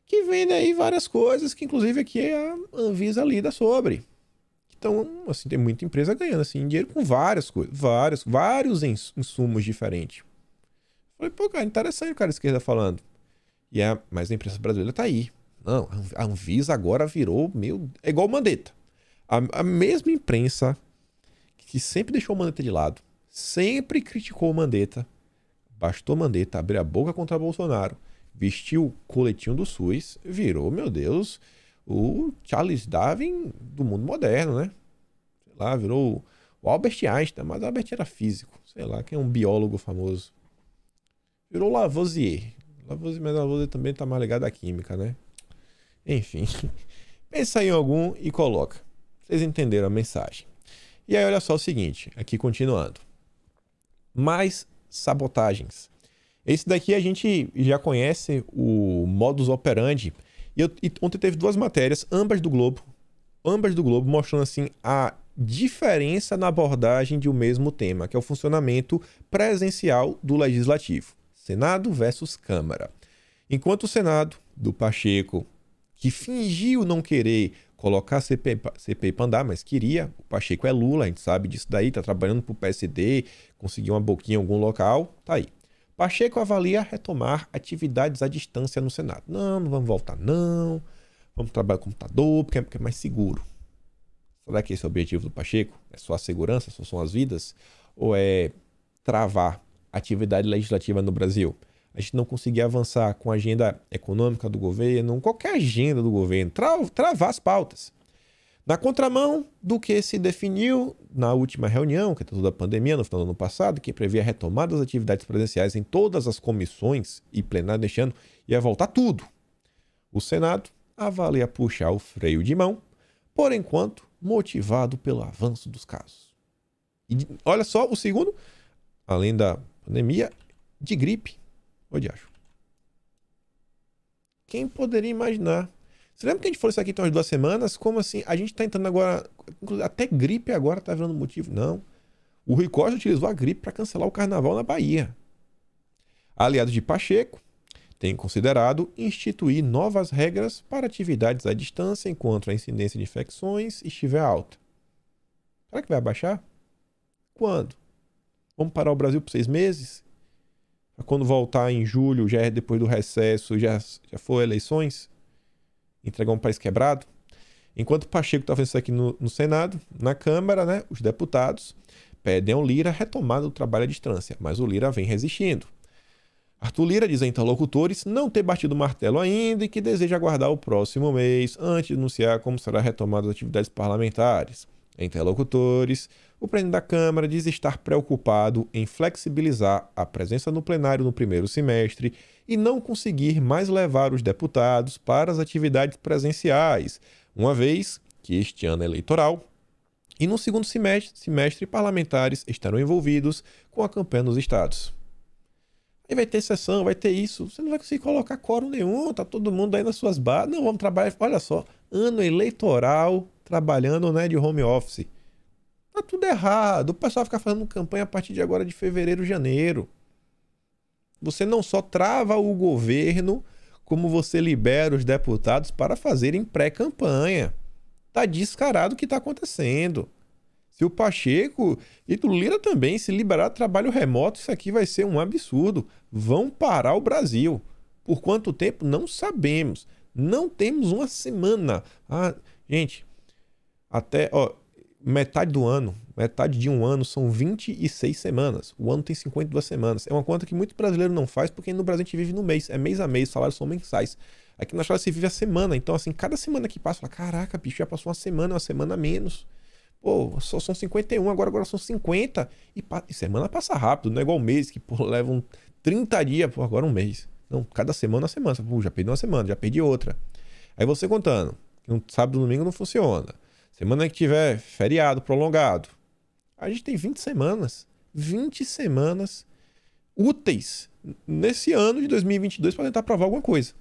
A: que vendem aí várias coisas que, inclusive, aqui a Anvisa lida sobre. Então, assim, tem muita empresa ganhando assim, dinheiro com várias coisas, vários insumos diferentes. Falei, pô, cara, interessante o cara da esquerda falando. Mas a imprensa brasileira tá aí. Não, a Anvisa agora virou, é igual o Mandetta. A mesma imprensa que sempre deixou o Mandetta de lado, sempre criticou o Mandetta, bastou o Mandetta abrir a boca contra Bolsonaro, vestiu o coletinho do SUS, virou, meu Deus, o Charles Darwin do mundo moderno, né? Sei lá, virou o Albert Einstein, mas o Albert era físico, sei lá, quem é um biólogo famoso. Virou Lavoisier. Mas Lavoisier também tá mais ligado à química, né? Enfim, pensa em algum e coloca. Vocês entenderam a mensagem. E aí, olha só o seguinte, aqui continuando. Mais sabotagens. Esse daqui a gente já conhece o modus operandi. E ontem teve duas matérias, ambas do Globo, mostrando assim a diferença na abordagem de um mesmo tema, que é o funcionamento presencial do Legislativo. Senado versus Câmara. Enquanto o Senado, do Pacheco, que fingiu não querer colocar a CPI para andar, mas queria, o Pacheco é Lula, a gente sabe disso daí, tá trabalhando pro PSD, conseguiu uma boquinha em algum local, tá aí. Pacheco avalia retomar atividades à distância no Senado. Não vamos voltar não, vamos trabalhar no computador, porque é mais seguro. Será que esse é o objetivo do Pacheco? É só a segurança, só são as vidas? Ou é travar atividade legislativa no Brasil? A gente não conseguir avançar com a agenda econômica do governo, qualquer agenda do governo, travar as pautas. Na contramão do que se definiu na última reunião, que é toda a pandemia, no final do ano passado, que previa a retomada das atividades presenciais em todas as comissões e plenário deste ano, ia voltar tudo. O Senado avalia puxar o freio de mão, por enquanto, motivado pelo avanço dos casos. E olha só, o segundo, além da pandemia, de gripe. Ô, diacho. Quem poderia imaginar? Você lembra que a gente falou isso aqui tem umas 2 semanas? Como assim? A gente tá entrando agora... Até gripe agora tá virando motivo. Não. O Rui Costa utilizou a gripe para cancelar o carnaval na Bahia. Aliados de Pacheco têm considerado instituir novas regras para atividades à distância enquanto a incidência de infecções estiver alta. Será que vai abaixar? Quando? Vamos parar o Brasil por 6 meses? Quando voltar em julho, já é depois do recesso, já for eleições? Entregar um país quebrado? Enquanto o Pacheco está fazendo isso aqui no Senado, na Câmara, né, os deputados pedem ao Lira a retomada do trabalho à distância, mas o Lira vem resistindo. Arthur Lira diz a interlocutores não ter batido o martelo ainda e que deseja aguardar o próximo mês antes de anunciar como será retomada as atividades parlamentares. Interlocutores, o presidente da Câmara diz estar preocupado em flexibilizar a presença no plenário no primeiro semestre e não conseguir mais levar os deputados para as atividades presenciais, uma vez que este ano é eleitoral e no segundo semestre parlamentares estarão envolvidos com a campanha nos estados. Aí vai ter sessão, vai ter isso. Você não vai conseguir colocar quórum nenhum, tá todo mundo aí nas suas bases. Não, vamos trabalhar. Olha só, ano eleitoral, trabalhando, né, de home office. Tá tudo errado. O pessoal fica fazendo campanha a partir de agora de fevereiro, janeiro. Você não só trava o governo, como você libera os deputados para fazerem pré-campanha. Tá descarado o que tá acontecendo. Se o Pacheco e o Lira também se liberar trabalho remoto, isso aqui vai ser um absurdo. Vão parar o Brasil. Por quanto tempo? Não sabemos. Não temos uma semana. Gente, até metade do ano, metade de um ano são 26 semanas. O ano tem 52 semanas. É uma conta que muito brasileiro não faz, porque no Brasil a gente vive no mês. É mês a mês, os salários são mensais. Aqui na Austrália se vive a semana. Então, assim, cada semana que passa, fala, caraca, bicho, já passou uma semana a menos. Pô, só são 51, agora são 50. E semana passa rápido, não é igual um mês que levam 30 dias, pô, agora um mês. Não, cada semana. Pô, já perdi uma semana, já perdi outra. Aí você contando, que no sábado e domingo não funciona. Semana que tiver feriado prolongado. A gente tem 20 semanas. 20 semanas úteis nesse ano de 2022 para tentar provar alguma coisa.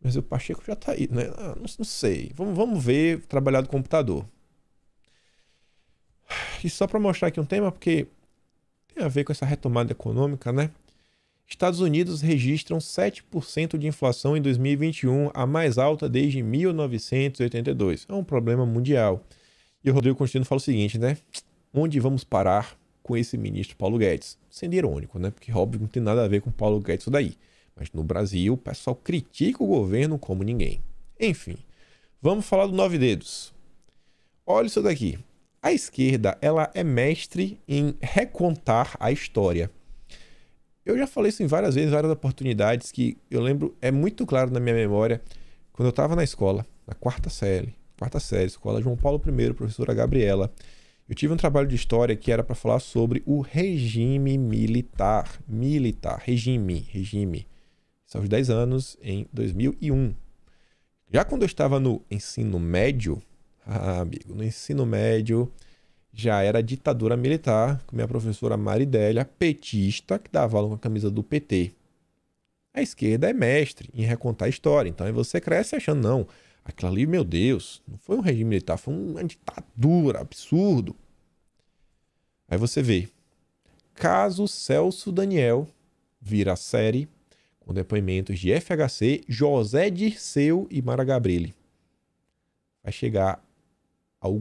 A: Mas o Pacheco já tá aí, né? Não sei. Vamos ver trabalhar do computador. E só para mostrar aqui um tema, porque tem a ver com essa retomada econômica, né? Estados Unidos registram 7% de inflação em 2021, a mais alta desde 1982. É um problema mundial. E o Rodrigo Constantino fala o seguinte, né? Onde vamos parar com esse ministro Paulo Guedes? Sendo irônico, né? Porque, óbvio, não tem nada a ver com Paulo Guedes isso daí. Mas no Brasil, o pessoal critica o governo como ninguém. Enfim, vamos falar do Nove Dedos. Olha isso daqui. A esquerda, ela é mestre em recontar a história. Eu já falei isso em várias vezes, várias oportunidades, que eu lembro, é muito claro na minha memória, quando eu estava na escola, na quarta série, escola João Paulo I, professora Gabriela, eu tive um trabalho de história que era para falar sobre o regime militar, regime, isso aos 10 anos, em 2001. Já quando eu estava no ensino médio, amigo, no ensino médio já era ditadura militar, com minha professora Maridélia, petista, que dava aula com a camisa do PT. A esquerda é mestre em recontar a história, então aí você cresce achando, não, aquilo ali, meu Deus, não foi um regime militar, foi uma ditadura, absurdo. Aí você vê, caso Celso Daniel vira série com depoimentos de FHC, José Dirceu e Mara Gabrilli. Vai chegar ao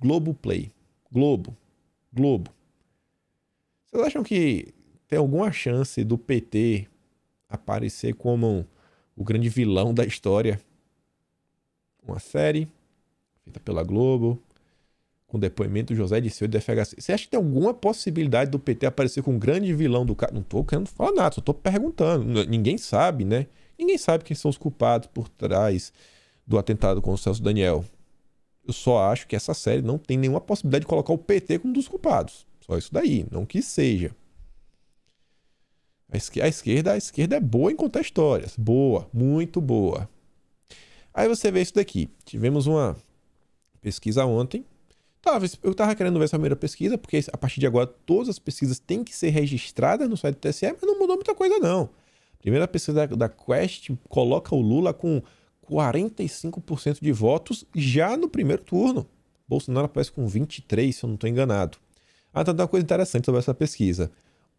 A: Globoplay. Globo. Vocês acham que tem alguma chance do PT aparecer como o grande vilão da história? Uma série feita pela Globo, com depoimento do José Dirceu e do FHC. Você acha que tem alguma possibilidade do PT aparecer com o grande vilão do cara? Não tô querendo falar nada, só tô perguntando. Ninguém sabe, né? Ninguém sabe quem são os culpados por trás do atentado com o Celso Daniel. Eu só acho que essa série não tem nenhuma possibilidade de colocar o PT como um dos culpados. Só isso daí, não que seja. A esquerda é boa em contar histórias. Boa, muito boa. Aí você vê isso daqui. Tivemos uma pesquisa ontem. Eu estava querendo ver essa primeira pesquisa, porque a partir de agora todas as pesquisas têm que ser registradas no site do TSE, mas não mudou muita coisa não. A primeira pesquisa da Quest coloca o Lula com 45% de votos já no primeiro turno. Bolsonaro aparece com 23%, se eu não estou enganado. Então tem uma coisa interessante sobre essa pesquisa.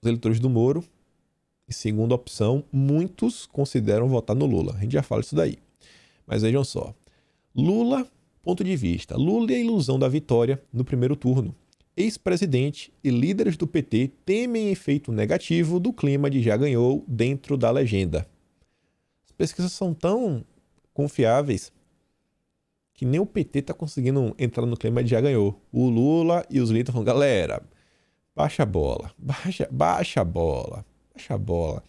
A: Os eleitores do Moro, em segunda opção, muitos consideram votar no Lula. A gente já fala isso daí. Mas vejam só. Lula, ponto de vista. Lula e a ilusão da vitória no primeiro turno. ex-presidente e líderes do PT temem efeito negativo do clima de já ganhou dentro da legenda. As pesquisas são tão confiáveis que nem o PT está conseguindo entrar no clima de já ganhou. O Lula e os líderes falam, galera, baixa a bola, baixa a bola, baixa a bola.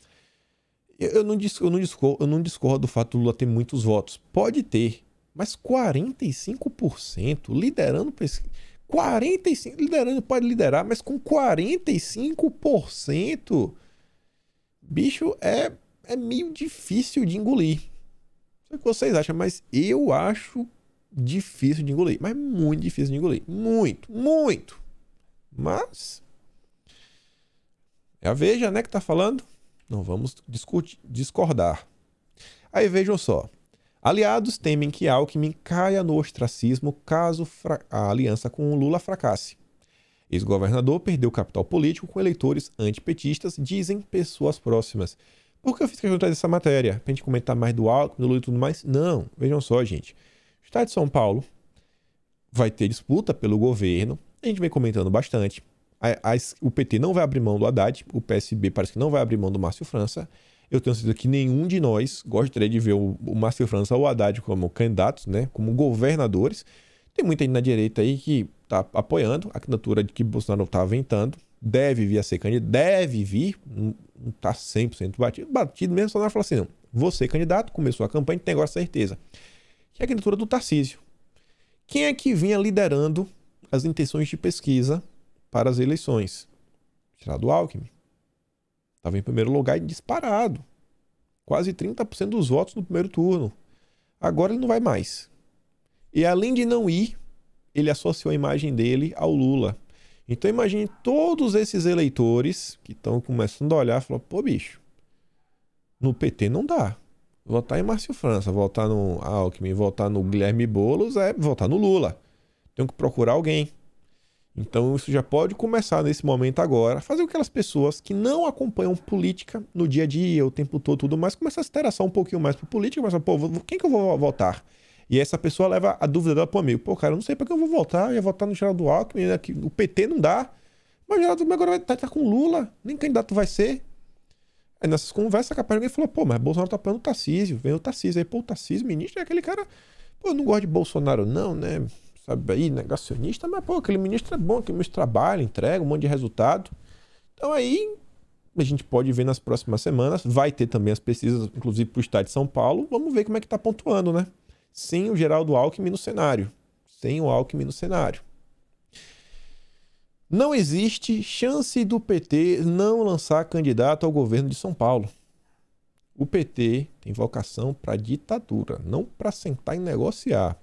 A: Eu não discordo do fato do Lula ter muitos votos. Pode ter, mas 45% liderando pesquisa. 45%, liderando, pode liderar, mas com 45%, bicho, é meio difícil de engolir. Não sei o que vocês acham, mas eu acho difícil de engolir. Mas muito difícil de engolir. Muito, muito. Mas é a Veja, né, que tá falando. Não vamos discordar. Aí vejam só. Aliados temem que Alckmin caia no ostracismo caso a aliança com o Lula fracasse. Ex-governador perdeu capital político com eleitores antipetistas, dizem pessoas próximas. Por que eu fiz questão de trazer essa matéria? Pra gente comentar mais do Alckmin, do Lula e tudo mais? Não, vejam só, gente. O estado de São Paulo vai ter disputa pelo governo. A gente vem comentando bastante. O PT não vai abrir mão do Haddad. O PSB parece que não vai abrir mão do Márcio França. Eu tenho certeza que nenhum de nós gostaria de ver o Márcio França ou o Haddad como candidatos, né, como governadores. Tem muita gente na direita aí que está apoiando a candidatura de que Bolsonaro está aventando. Deve vir a ser candidato, deve vir, não está 100% batido. Batido mesmo, Bolsonaro fala assim, não, vou ser candidato, começou a campanha, tem agora certeza. Que é a candidatura do Tarcísio. Quem é que vinha liderando as intenções de pesquisa para as eleições? Tirado o Alckmin. Estava em primeiro lugar e disparado. Quase 30% dos votos no primeiro turno. Agora ele não vai mais. E além de não ir, ele associou a imagem dele ao Lula. Então imagine todos esses eleitores que estão começando a olhar e falar, pô, bicho, no PT não dá. Votar em Márcio França, votar no Alckmin, votar no Guilherme Boulos é votar no Lula. Tenho que procurar alguém. Então isso já pode começar nesse momento agora, fazer com que aquelas pessoas que não acompanham política no dia a dia, o tempo todo, tudo mais, começar a se interessar um pouquinho mais por política, mas, pô, quem que eu vou votar? E essa pessoa leva a dúvida dela pro amigo. Pô, cara, eu não sei pra quem eu vou votar, eu ia votar no Geraldo Alckmin, né? O PT não dá, mas o Geraldo agora vai estar com Lula, nem candidato vai ser. Aí nessas conversas, capaz alguém falou, pô, mas Bolsonaro tá apoiando o Tarcísio, vem o Tarcísio, aí pô, o Tarcísio, ministro, é aquele cara, pô, eu não gosto de Bolsonaro não, né? Sabe aí, negacionista, mas pô, aquele ministro é bom, aquele ministro trabalha, entrega um monte de resultado. Então aí, a gente pode ver nas próximas semanas, vai ter também as pesquisas, inclusive para o estado de São Paulo, vamos ver como é que tá pontuando, né? Sem o Geraldo Alckmin no cenário. Sem o Alckmin no cenário. Não existe chance do PT não lançar candidato ao governo de São Paulo. O PT tem vocação para ditadura, não para sentar e negociar.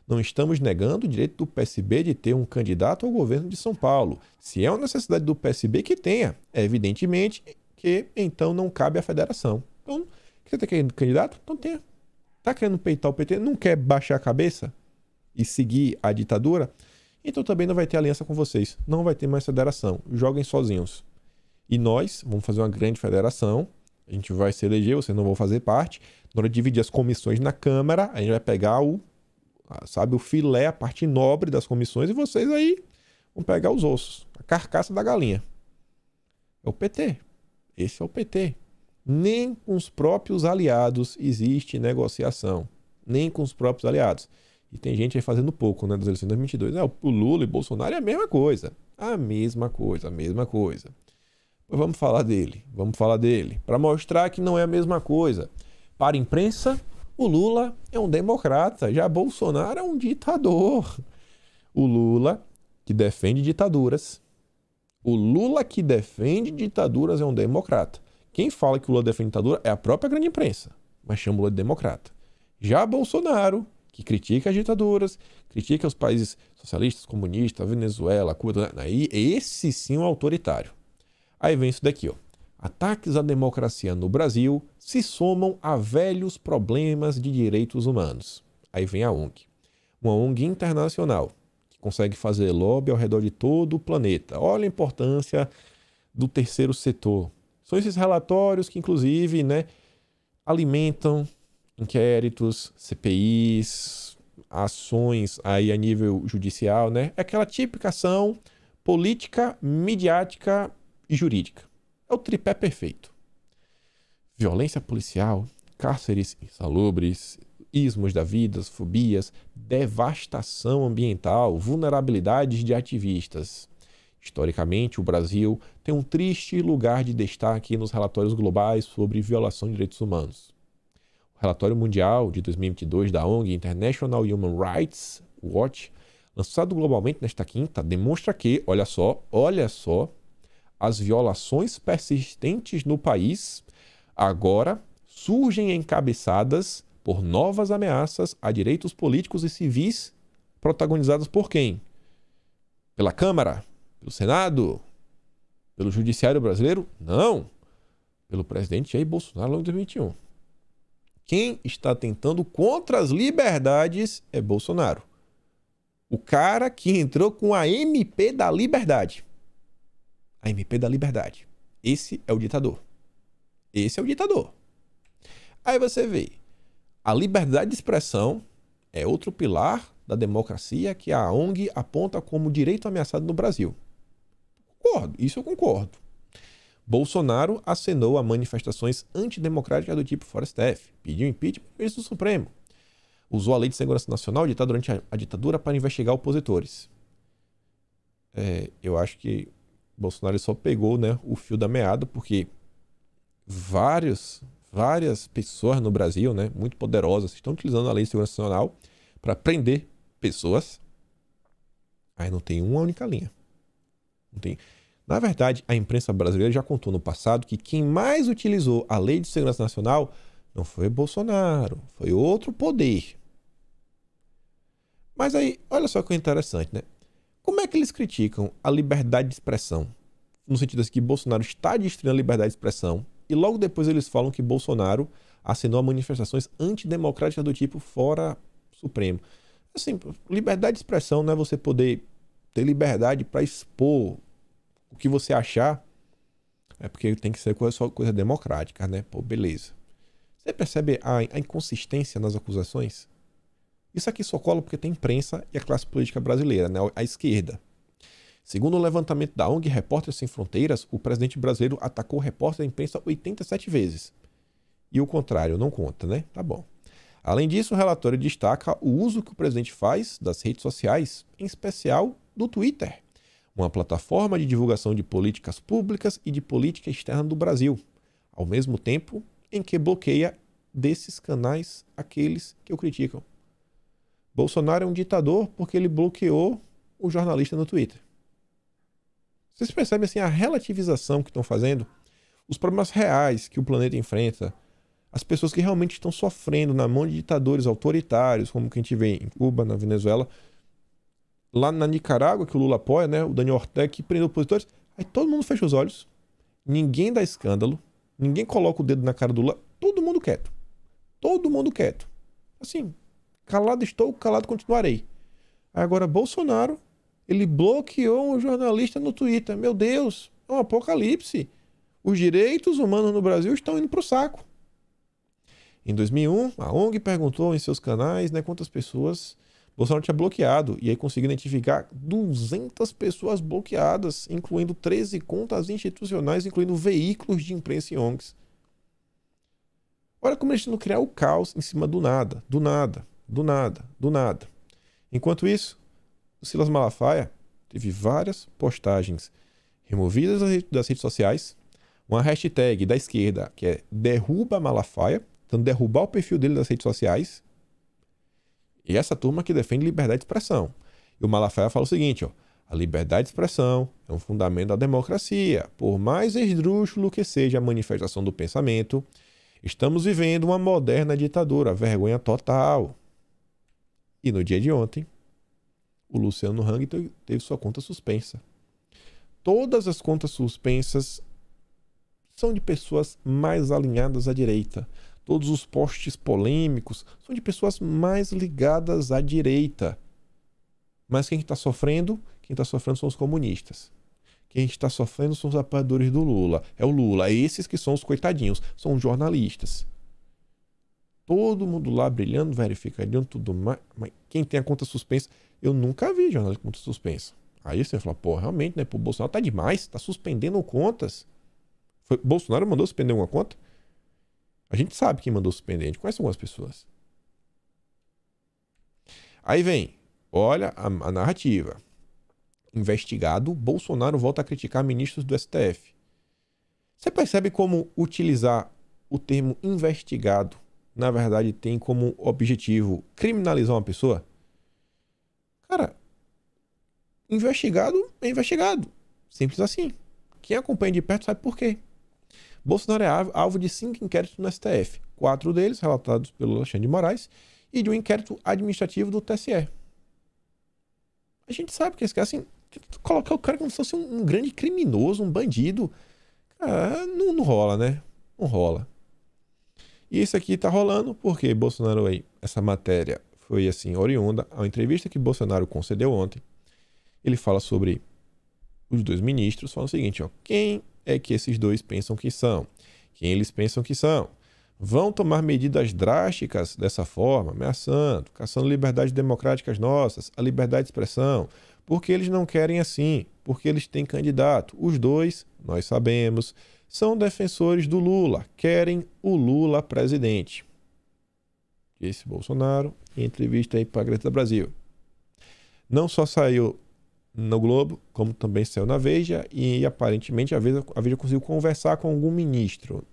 A: Não estamos negando o direito do PSB de ter um candidato ao governo de São Paulo. Se é uma necessidade do PSB, que tenha. É evidentemente que então não cabe à federação. Então, você tem candidato? Então tenha. Está querendo peitar o PT? Não quer baixar a cabeça e seguir a ditadura? Então também não vai ter aliança com vocês. Não vai ter mais federação. Joguem sozinhos. E nós vamos fazer uma grande federação. A gente vai se eleger, vocês não vão fazer parte. Na hora de dividir as comissões na Câmara, a gente vai pegar o filé, a parte nobre das comissões, e vocês aí vão pegar os ossos, a carcaça da galinha. É o PT. Esse é o PT. Nem com os próprios aliados existe negociação. Nem com os próprios aliados. E tem gente aí fazendo pouco, né, das eleições de 2022. O Lula e Bolsonaro é a mesma coisa. A mesma coisa, a mesma coisa. Mas vamos falar dele. Para mostrar que não é a mesma coisa. Para a imprensa, o Lula é um democrata, já Bolsonaro é um ditador. O Lula, que defende ditaduras. O Lula que defende ditaduras é um democrata. Quem fala que o Lula defende ditadura é a própria grande imprensa, mas chama o Lula de democrata. Já Bolsonaro, que critica as ditaduras, critica os países socialistas, comunistas, Venezuela, Cuba, aí esse sim é um autoritário. Aí vem isso daqui, ó. Ataques à democracia no Brasil se somam a velhos problemas de direitos humanos. Aí vem a ONG. Uma ONG internacional que consegue fazer lobby ao redor de todo o planeta. Olha a importância do terceiro setor. São esses relatórios que, inclusive, né, alimentam inquéritos, CPIs, ações aí a nível judicial, né? É aquela típica ação política, midiática e jurídica. É o tripé perfeito. Violência policial, cárceres insalubres, ismos da vida, fobias, devastação ambiental, vulnerabilidades de ativistas. Historicamente, o Brasil tem um triste lugar de destaque nos relatórios globais sobre violação de direitos humanos. O relatório mundial de 2022 da ONG International Human Rights Watch, lançado globalmente nesta quinta, demonstra que, olha só, as violações persistentes no país agora surgem encabeçadas por novas ameaças a direitos políticos e civis protagonizadas por quem? Pela Câmara? Pelo Senado? Pelo Judiciário brasileiro? Não. Pelo presidente Jair Bolsonaro ao longo de 2021. Quem está tentando contra as liberdades é Bolsonaro. O cara que entrou com a MP da Liberdade. A MP da Liberdade. Esse é o ditador. Esse é o ditador. Aí você vê, a liberdade de expressão é outro pilar da democracia que a ONG aponta como direito ameaçado no Brasil. Concordo, isso eu concordo. Bolsonaro acenou a manifestações antidemocráticas do tipo Fora STF, pediu impeachment do ministro do Supremo, usou a Lei de Segurança Nacional editada durante a ditadura para investigar opositores. Eu acho que Bolsonaro só pegou, né, o fio da meada, porque várias pessoas no Brasil, né, muito poderosas, estão utilizando a Lei de Segurança Nacional para prender pessoas. Aí não tem uma única linha. Não tem. Na verdade, a imprensa brasileira já contou no passado que quem mais utilizou a Lei de Segurança Nacional não foi Bolsonaro, foi outro poder. Mas aí, olha só que interessante, né? Como é que eles criticam a liberdade de expressão? No sentido assim que Bolsonaro está destruindo a liberdade de expressão e logo depois eles falam que Bolsonaro assinou a manifestações antidemocráticas do tipo Fora Supremo. Assim, liberdade de expressão não é você poder ter liberdade para expor o que você achar, é porque tem que ser só coisa democrática, né? Pô, beleza. Você percebe a inconsistência nas acusações? Isso aqui só cola porque tem imprensa e a classe política brasileira, né? A esquerda. Segundo o levantamento da ONG Repórteres Sem Fronteiras, o presidente brasileiro atacou o repórter da imprensa 87 vezes. E o contrário não conta, né? Tá bom. Além disso, o relatório destaca o uso que o presidente faz das redes sociais, em especial do Twitter, uma plataforma de divulgação de políticas públicas e de política externa do Brasil, ao mesmo tempo em que bloqueia desses canais aqueles que o criticam. Bolsonaro é um ditador porque ele bloqueou o jornalista no Twitter. Vocês percebem assim, a relativização que estão fazendo? Os problemas reais que o planeta enfrenta, as pessoas que realmente estão sofrendo na mão de ditadores autoritários, como que a gente vê em Cuba, na Venezuela, lá na Nicarágua, que o Lula apoia, né? O Daniel Ortega, que prendeu opositores. Aí todo mundo fecha os olhos, ninguém dá escândalo, ninguém coloca o dedo na cara do Lula, todo mundo quieto. Todo mundo quieto. Assim, calado estou, calado continuarei. Aí agora Bolsonaro, ele bloqueou um jornalista no Twitter. Meu Deus, é um apocalipse. Os direitos humanos no Brasil estão indo para o saco. Em 2001, a ONG perguntou em seus canais, né, quantas pessoas Bolsonaro tinha bloqueado. E aí conseguiu identificar 200 pessoas bloqueadas, incluindo 13 contas institucionais, incluindo veículos de imprensa e ONGs. Olha como eles estão criando o caos em cima do nada, do nada, do nada, do nada. Enquanto isso, o Silas Malafaia teve várias postagens removidas das redes sociais, uma hashtag da esquerda que é derruba Malafaia, tentando derrubar o perfil dele das redes sociais, e essa turma que defende liberdade de expressão. E o Malafaia fala o seguinte, ó, a liberdade de expressão é um fundamento da democracia. Por mais esdrúxulo que seja a manifestação do pensamento, estamos vivendo uma moderna ditadura, vergonha total. E no dia de ontem, o Luciano Hang teve sua conta suspensa. Todas as contas suspensas são de pessoas mais alinhadas à direita. Todos os posts polêmicos são de pessoas mais ligadas à direita. Mas quem está sofrendo? Quem está sofrendo são os comunistas. Quem está sofrendo são os apoiadores do Lula. É o Lula. É esses que são os coitadinhos. São os jornalistas. Todo mundo lá brilhando, verificando tudo mais. Mas quem tem a conta suspensa, eu nunca vi jornalista com conta suspensa. Aí você fala, pô, realmente, né? Pô, o Bolsonaro tá demais, tá suspendendo contas. Bolsonaro mandou suspender uma conta? A gente sabe quem mandou suspender, a gente conhece algumas pessoas. Aí vem, olha a narrativa. Investigado, Bolsonaro volta a criticar ministros do STF. Você percebe como utilizar o termo investigado, na verdade, tem como objetivo criminalizar uma pessoa? Cara, investigado é investigado. Simples assim. Quem acompanha de perto sabe por quê. Bolsonaro é alvo de 5 inquéritos no STF. 4 deles relatados pelo Alexandre de Moraes e de um inquérito administrativo do TSE. A gente sabe que esse cara, assim, colocar o cara como se fosse um grande criminoso, um bandido. Cara, não rola, né? Não rola. E isso aqui tá rolando porque Bolsonaro, aí, essa matéria foi, assim, oriunda a uma entrevista que Bolsonaro concedeu ontem. Ele fala sobre os 2 ministros, fala o seguinte, ó, quem é que esses 2 pensam que são? Quem eles pensam que são? Vão tomar medidas drásticas dessa forma, ameaçando, caçando liberdades democráticas nossas, a liberdade de expressão, porque eles não querem assim, porque eles têm candidato. Os 2, nós sabemos, são defensores do Lula, querem o Lula presidente. Esse Bolsonaro, em entrevista aí para a Greta Brasil. Não só saiu no Globo, como também saiu na Veja, e aparentemente a Veja conseguiu conversar com algum ministro.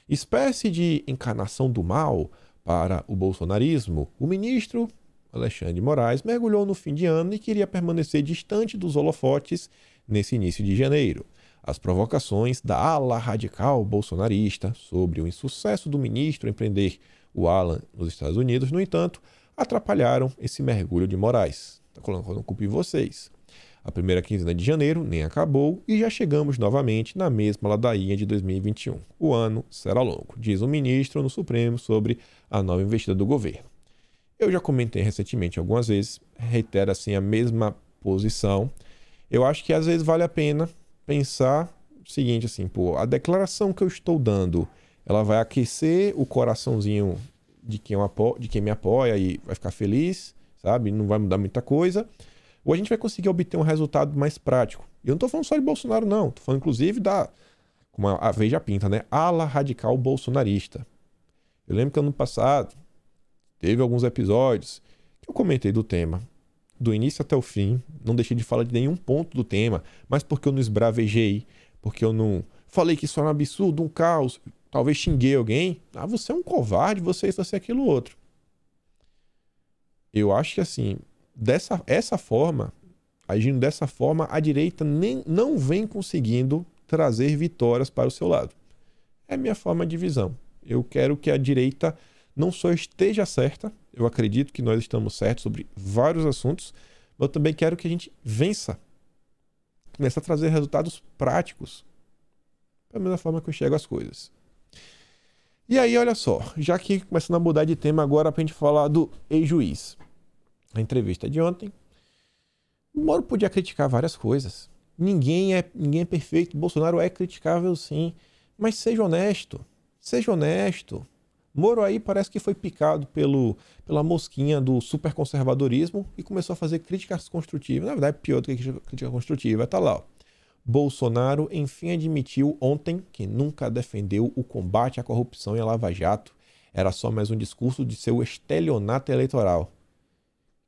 A: Espécie de encarnação do mal para o bolsonarismo, o ministro Alexandre de Moraes mergulhou no fim de ano e queria permanecer distante dos holofotes nesse início de janeiro. As provocações da ala radical bolsonarista sobre o insucesso do ministro em prender o Alan nos Estados Unidos, no entanto, atrapalharam esse mergulho de Moraes. Está colocando culpa em vocês. A primeira quinzena de janeiro nem acabou e já chegamos novamente na mesma ladainha de 2021. O ano será longo, diz o ministro no Supremo sobre a nova investida do governo. Eu já comentei recentemente algumas vezes, reitero assim a mesma posição. Eu acho que às vezes vale a pena pensar o seguinte, assim, pô, a declaração que eu estou dando, ela vai aquecer o coraçãozinho de quem me apoia e vai ficar feliz, sabe? Não vai mudar muita coisa. Ou a gente vai conseguir obter um resultado mais prático. E eu não estou falando só de Bolsonaro, não. Estou falando, inclusive, como a Veja pinta, né? Ala radical bolsonarista. Eu lembro que ano passado teve alguns episódios que eu comentei do tema. Do início até o fim. Não deixei de falar de nenhum ponto do tema. Mas porque eu não esbravejei. Porque eu não falei que isso era um absurdo, um caos. Talvez xinguei alguém. Ah, você é um covarde, você isso, você aquilo, outro. Eu acho que assim... agindo dessa forma, a direita não vem conseguindo trazer vitórias para o seu lado. É a minha forma de visão. Eu quero que a direita não só esteja certa, eu acredito que nós estamos certos sobre vários assuntos, mas eu também quero que a gente vença. Começar a trazer resultados práticos. Da mesma forma que eu enxergo as coisas. E aí, olha só, já que começando a mudar de tema agora para a gente falar do ex-juiz. A entrevista de ontem, o Moro podia criticar várias coisas. Ninguém é perfeito. Bolsonaro é criticável, sim. Mas seja honesto. Seja honesto. Moro aí parece que foi picado pela mosquinha do superconservadorismo e começou a fazer críticas construtivas. Na verdade, pior do que crítica construtiva. Está lá. Ó. Bolsonaro, enfim, admitiu ontem que nunca defendeu o combate à corrupção e à Lava Jato. Era só mais um discurso de seu estelionato eleitoral.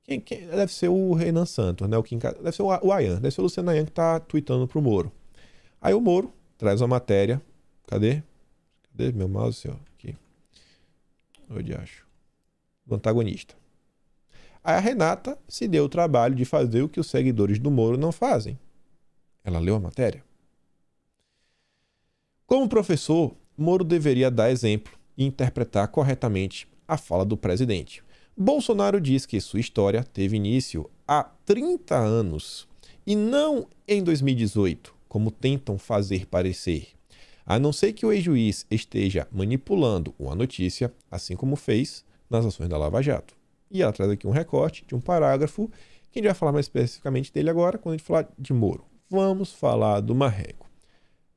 A: Deve ser o Renan Santos, né? Deve ser o Ayan, deve ser o Luciano Ayan que tá tweetando pro Moro. Aí o Moro traz uma matéria. Cadê? Cadê meu mouse? Aqui. Onde acho? Do antagonista. Aí a Renata se deu o trabalho de fazer o que os seguidores do Moro não fazem. Ela leu a matéria. Como professor, Moro deveria dar exemplo e interpretar corretamente a fala do presidente. Bolsonaro diz que sua história teve início há 30 anos e não em 2018, como tentam fazer parecer. A não ser que o ex-juiz esteja manipulando uma notícia, assim como fez nas ações da Lava Jato. E ela traz aqui um recorte de um parágrafo, que a gente vai falar mais especificamente dele agora, quando a gente falar de Moro. Vamos falar do Marreco.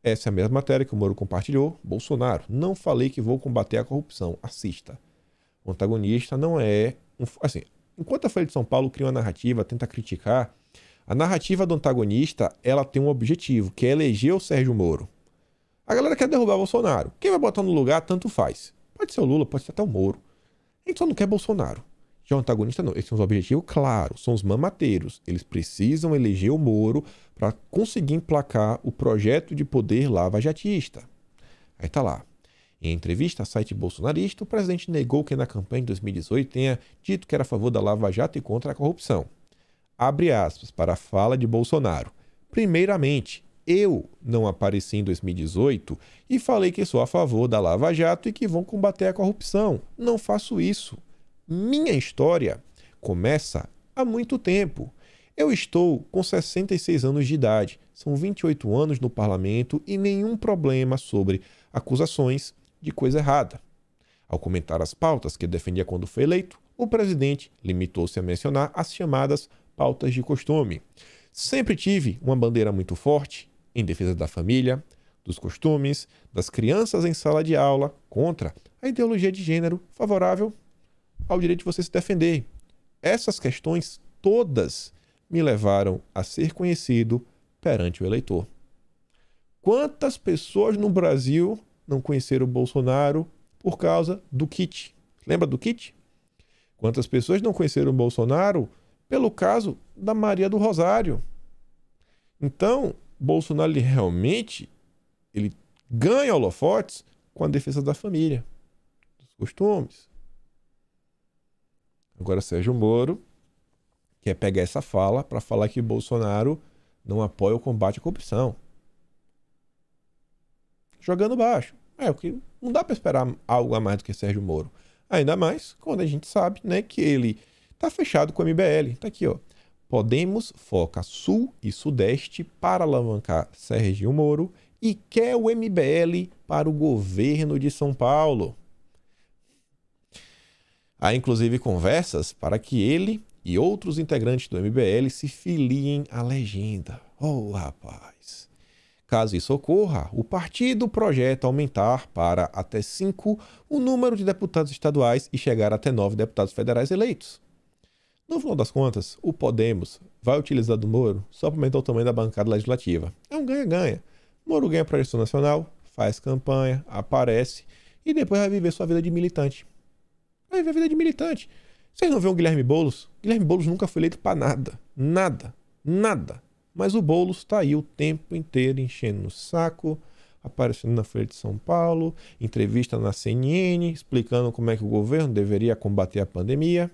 A: Essa é a mesma matéria que o Moro compartilhou. Bolsonaro, não falei que vou combater a corrupção. Assista. O antagonista não é... Assim, enquanto a Folha de São Paulo cria uma narrativa, tenta criticar, A narrativa do antagonista, ela tem um objetivo, que é eleger o Sérgio Moro. A galera quer derrubar o Bolsonaro. Quem vai botar no lugar, tanto faz. Pode ser o Lula, pode ser até o Moro. A gente só não quer Bolsonaro. Já o antagonista não. Esses são os objetivos, claro, são os mamateiros. Eles precisam eleger o Moro para conseguir emplacar o projeto de poder lava-jatista. Aí tá lá. Em entrevista a site bolsonarista, o presidente negou que na campanha de 2018 tenha dito que era a favor da Lava Jato e contra a corrupção. Abre aspas para a fala de Bolsonaro. Primeiramente, eu não apareci em 2018 e falei que sou a favor da Lava Jato e que vão combater a corrupção. Não faço isso. Minha história começa há muito tempo. Eu estou com 66 anos de idade, são 28 anos no parlamento e nenhum problema sobre acusações de coisa errada. Ao comentar as pautas que defendia quando foi eleito, o presidente limitou-se a mencionar as chamadas pautas de costume. Sempre tive uma bandeira muito forte em defesa da família, dos costumes, das crianças em sala de aula, contra a ideologia de gênero, favorável ao direito de você se defender. Essas questões todas me levaram a ser conhecido perante o eleitor. Quantas pessoas no Brasil não conheceram o Bolsonaro por causa do kit? Lembra do kit? Quantas pessoas não conheceram o Bolsonaro pelo caso da Maria do Rosário? Então, Bolsonaro realmente ele ganha holofotes com a defesa da família, dos costumes. Agora, Sérgio Moro quer pegar essa fala para falar que Bolsonaro não apoia o combate à corrupção. Jogando baixo. Porque não dá para esperar algo a mais do que Sérgio Moro. Ainda mais quando a gente sabe, né, que ele está fechado com o MBL. Tá aqui, ó. Podemos foca Sul e Sudeste para alavancar Sérgio Moro e quer o MBL para o governo de São Paulo. Há inclusive conversas para que ele e outros integrantes do MBL se filiem à legenda. Oh, rapaz! Caso isso ocorra, o partido projeta aumentar para até 5 o número de deputados estaduais e chegar até 9 deputados federais eleitos. No final das contas, o Podemos vai utilizar do Moro só para aumentar o tamanho da bancada legislativa. É um ganha-ganha. Moro ganha projeção nacional, faz campanha, aparece e depois vai viver sua vida de militante. Vai viver a vida de militante. Vocês não veem o Guilherme Boulos? Guilherme Boulos nunca foi eleito para nada. Nada. Nada. Mas o Boulos está aí o tempo inteiro enchendo o saco, aparecendo na Folha de São Paulo, entrevista na CNN, explicando como é que o governo deveria combater a pandemia.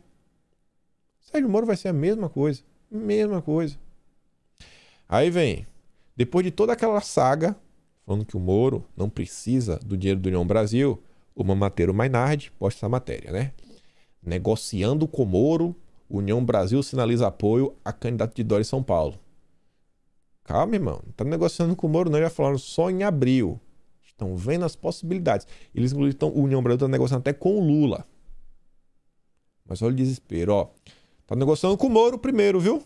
A: Sérgio Moro vai ser a mesma coisa. Mesma coisa. Aí vem, depois de toda aquela saga, falando que o Moro não precisa do dinheiro do União Brasil, o mamateiro Mainardi posta essa matéria, né? Negociando com o Moro, União Brasil sinaliza apoio a candidato de Dória em São Paulo. Calma, irmão. Não tá negociando com o Moro, não. Já falaram só em abril. Estão vendo as possibilidades. Eles, inclusive, o União Brasil está negociando até com o Lula. Mas olha o desespero, ó. Tá negociando com o Moro primeiro, viu?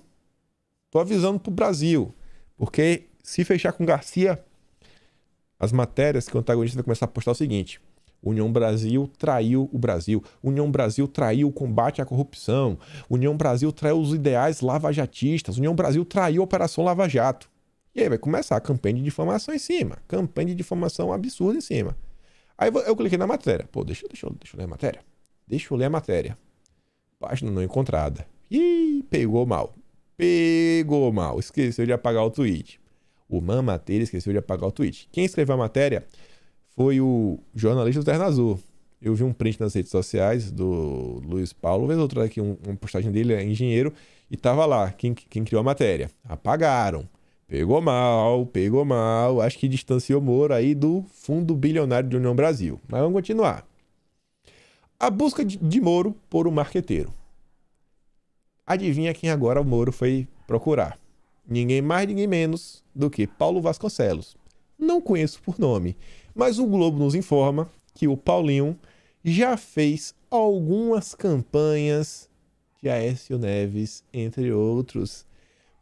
A: Tô avisando pro Brasil. Porque se fechar com Garcia, as matérias que o antagonista vai começar a postar é o seguinte: União Brasil traiu o Brasil. União Brasil traiu o combate à corrupção. União Brasil traiu os ideais lavajatistas. União Brasil traiu a Operação Lava Jato. E aí vai começar a campanha de difamação em cima. Campanha de difamação absurda em cima. Aí eu cliquei na matéria. Pô, deixa eu ler a matéria. Deixa eu ler a matéria. Página não encontrada. Ih, pegou mal. Pegou mal. Esqueceu de apagar o tweet. O mamateiro esqueceu de apagar o tweet. Quem escreveu a matéria foi o jornalista Terno Azul. Eu vi um print nas redes sociais do Luiz Paulo, vez outra aqui, uma postagem dele, é engenheiro, e tava lá, quem criou a matéria. Apagaram. Pegou mal. Acho que distanciou Moro aí do fundo bilionário de União Brasil. Mas vamos continuar. A busca de Moro por um marqueteiro. Adivinha quem agora o Moro foi procurar? Ninguém mais, ninguém menos do que Paulo Vasconcelos. Não conheço por nome, mas o Globo nos informa que o Paulinho já fez algumas campanhas de Aécio Neves, entre outros.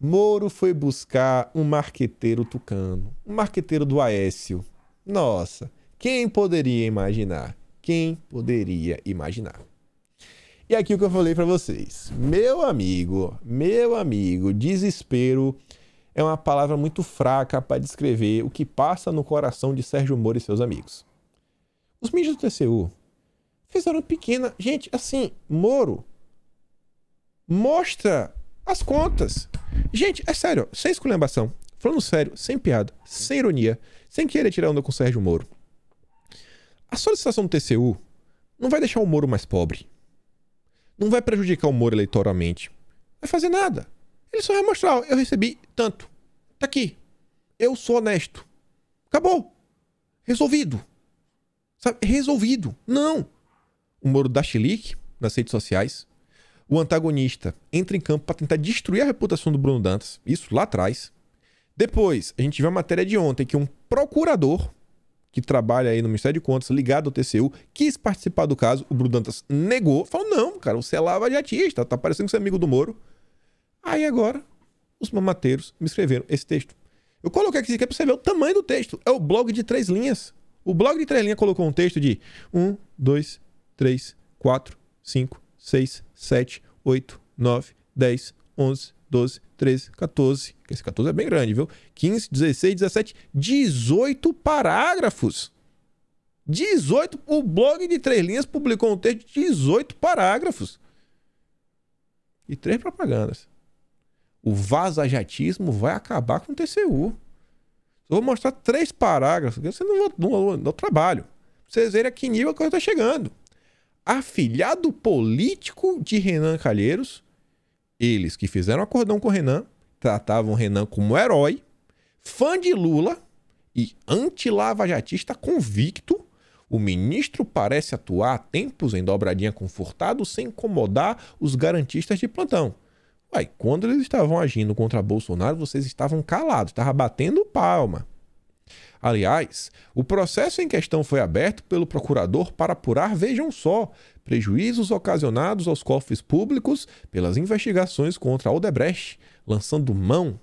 A: Moro foi buscar um marqueteiro tucano, um marqueteiro do Aécio. Nossa, quem poderia imaginar? Quem poderia imaginar? E aqui o que eu falei pra vocês. Meu amigo, desespero é uma palavra muito fraca para descrever o que passa no coração de Sérgio Moro e seus amigos. Os mídias do TCU fizeram pequena... Gente, assim, Moro mostra as contas. Gente, é sério, sem esculhambação. Falando sério, sem piada, sem ironia, sem querer tirar onda com o Sérgio Moro. A solicitação do TCU não vai deixar o Moro mais pobre. Não vai prejudicar o Moro eleitoralmente. Não vai fazer nada. Ele só vai mostrar, ó, eu recebi tanto. Tá aqui. Eu sou honesto. Acabou. Resolvido. Sabe? Resolvido. Não. O Moro dá chilique nas redes sociais. O antagonista entra em campo para tentar destruir a reputação do Bruno Dantas. Isso lá atrás. Depois, a gente viu a matéria de ontem que um procurador que trabalha aí no Ministério de Contas, ligado ao TCU, quis participar do caso. O Bruno Dantas negou. Falou, não, cara, você é lava-jatista. Tá parecendo que você é amigo do Moro. Aí agora, os mamateiros me escreveram esse texto. Eu coloquei aqui para você ver o tamanho do texto. É o blog de 3 linhas. O blog de 3 linhas colocou um texto de 1, 2, 3, 4, 5, 6, 7, 8, 9, 10, 11, 12, 13, 14. Esse 14 é bem grande, viu? 15, 16, 17, 18 parágrafos. 18. O blog de 3 linhas publicou um texto de 18 parágrafos. E 3 propagandas. O vaza-jatismo vai acabar com o TCU. Eu vou mostrar 3 parágrafos. Você não trabalho. Pra vocês verem a que nível a coisa está chegando. Afilhado político de Renan Calheiros. Eles que fizeram acordão com o Renan, tratavam o Renan como herói, fã de Lula e anti-lavajatista convicto. O ministro parece atuar há tempos em dobradinha com Furtado sem incomodar os garantistas de plantão. Uai, quando eles estavam agindo contra Bolsonaro, vocês estavam calados, estavam batendo palma. Aliás, o processo em questão foi aberto pelo procurador para apurar, vejam só, prejuízos ocasionados aos cofres públicos pelas investigações contra a Odebrecht, lançando mão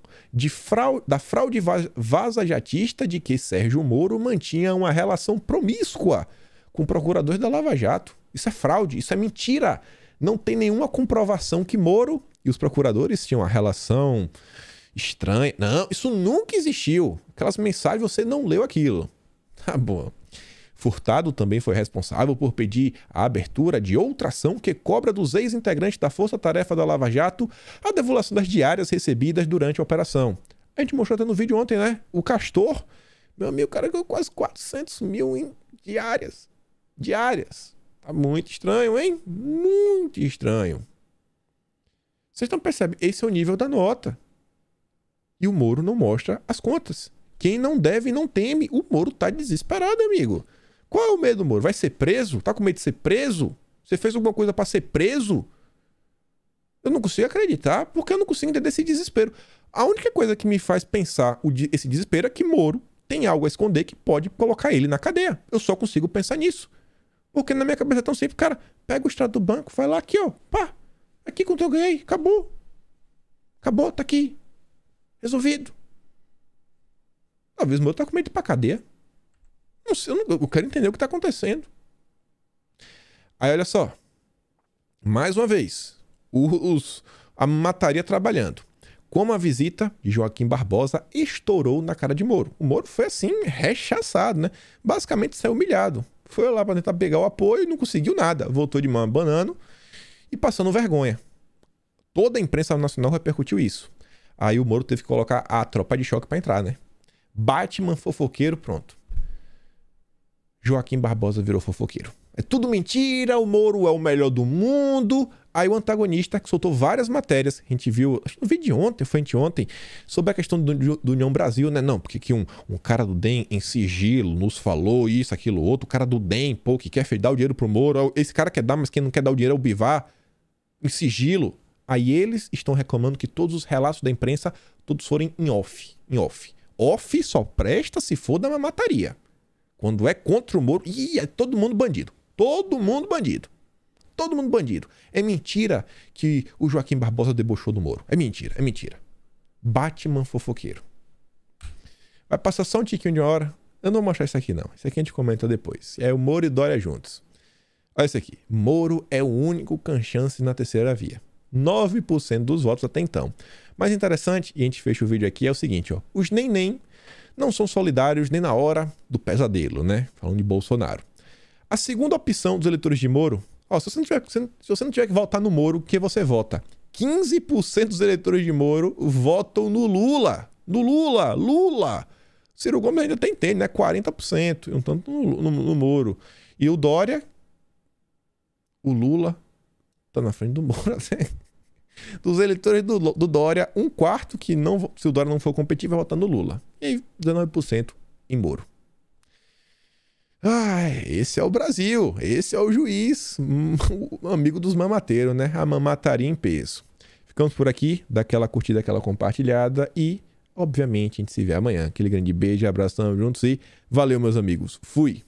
A: da fraude vaza-jatista de que Sérgio Moro mantinha uma relação promíscua com procuradores da Lava Jato. Isso é fraude, isso é mentira. Não tem nenhuma comprovação que Moro e os procuradores tinham uma relação estranha. Não, isso nunca existiu. Aquelas mensagens, você não leu aquilo. Tá bom. Furtado também foi responsável por pedir a abertura de outra ação que cobra dos ex-integrantes da Força Tarefa da Lava Jato a devolução das diárias recebidas durante a operação. A gente mostrou até no vídeo ontem, né? O Castor, meu amigo, o cara ganhou quase 400 mil em diárias. Diárias. Tá muito estranho, hein? Muito estranho. Vocês não percebem? Esse é o nível da nota. E o Moro não mostra as contas. Quem não deve não teme. O Moro tá desesperado, amigo. Qual é o medo do Moro? Vai ser preso? Tá com medo de ser preso? Você fez alguma coisa para ser preso? Eu não consigo acreditar, porque eu não consigo entender esse desespero. A única coisa que me faz pensar esse desespero é que Moro tem algo a esconder que pode colocar ele na cadeia. Eu só consigo pensar nisso. Porque na minha cabeça é tão simples, cara, pega o extrato do banco, vai lá aqui, ó, pá, aqui quanto eu ganhei, acabou. Acabou, tá aqui. Resolvido. Talvez o meu tá com medo de ir pra cadeia. Não sei, eu quero entender o que tá acontecendo. Aí, olha só. Mais uma vez. A mataria trabalhando. Como a visita de Joaquim Barbosa estourou na cara de Moro. O Moro foi assim, rechaçado, né? Basicamente saiu humilhado. Foi lá pra tentar pegar o apoio e não conseguiu nada. Voltou de mão abanando e passando vergonha. Toda a imprensa nacional repercutiu isso. Aí o Moro teve que colocar a tropa de choque pra entrar, né? Batman fofoqueiro, pronto. Joaquim Barbosa virou fofoqueiro. É tudo mentira, o Moro é o melhor do mundo. Aí o antagonista, que soltou várias matérias, a gente viu, acho que no vídeo de ontem, foi anteontem, sobre a questão do União Brasil, né? Não, porque que um cara do DEM em sigilo nos falou isso, aquilo, outro. O cara do DEM, pô, que quer dar o dinheiro pro Moro. Esse cara quer dar, mas quem não quer dar o dinheiro é o Bivar. Em sigilo. Aí eles estão reclamando que todos os relatos da imprensa, todos forem em off. Em off. Off só presta se for da mamataria. Quando é contra o Moro, é todo mundo bandido. Todo mundo bandido. Todo mundo bandido. É mentira que o Joaquim Barbosa debochou do Moro. É mentira, é mentira. Batman fofoqueiro. Vai passar só um tiquinho de hora. Eu não vou mostrar isso aqui, não. Isso aqui a gente comenta depois. É o Moro e Dória juntos. Olha esse aqui. Moro é o único com chance na terceira via. 9% dos votos até então. Mais interessante, e a gente fecha o vídeo aqui, é o seguinte, ó. Os nem não são solidários nem na hora do pesadelo, né? Falando de Bolsonaro. A segunda opção dos eleitores de Moro, ó, se você não tiver que votar no Moro, o que você vota? 15% dos eleitores de Moro votam no Lula. No Lula! Lula! Ciro Gomes ainda tem entende, né? 40%, um tanto no Moro. E o Dória, o Lula, tá na frente do Moro até. Dos eleitores do Dória, um quarto que não, se o Dória não for competir, vai votar no Lula. E aí, 19% em Moro. Ai, esse é o Brasil. Esse é o juiz, o amigo dos mamateiros, né? A mamataria em peso. Ficamos por aqui. Dá aquela curtida, aquela compartilhada e, obviamente, a gente se vê amanhã. Aquele grande beijo, abração, juntos e valeu, meus amigos. Fui!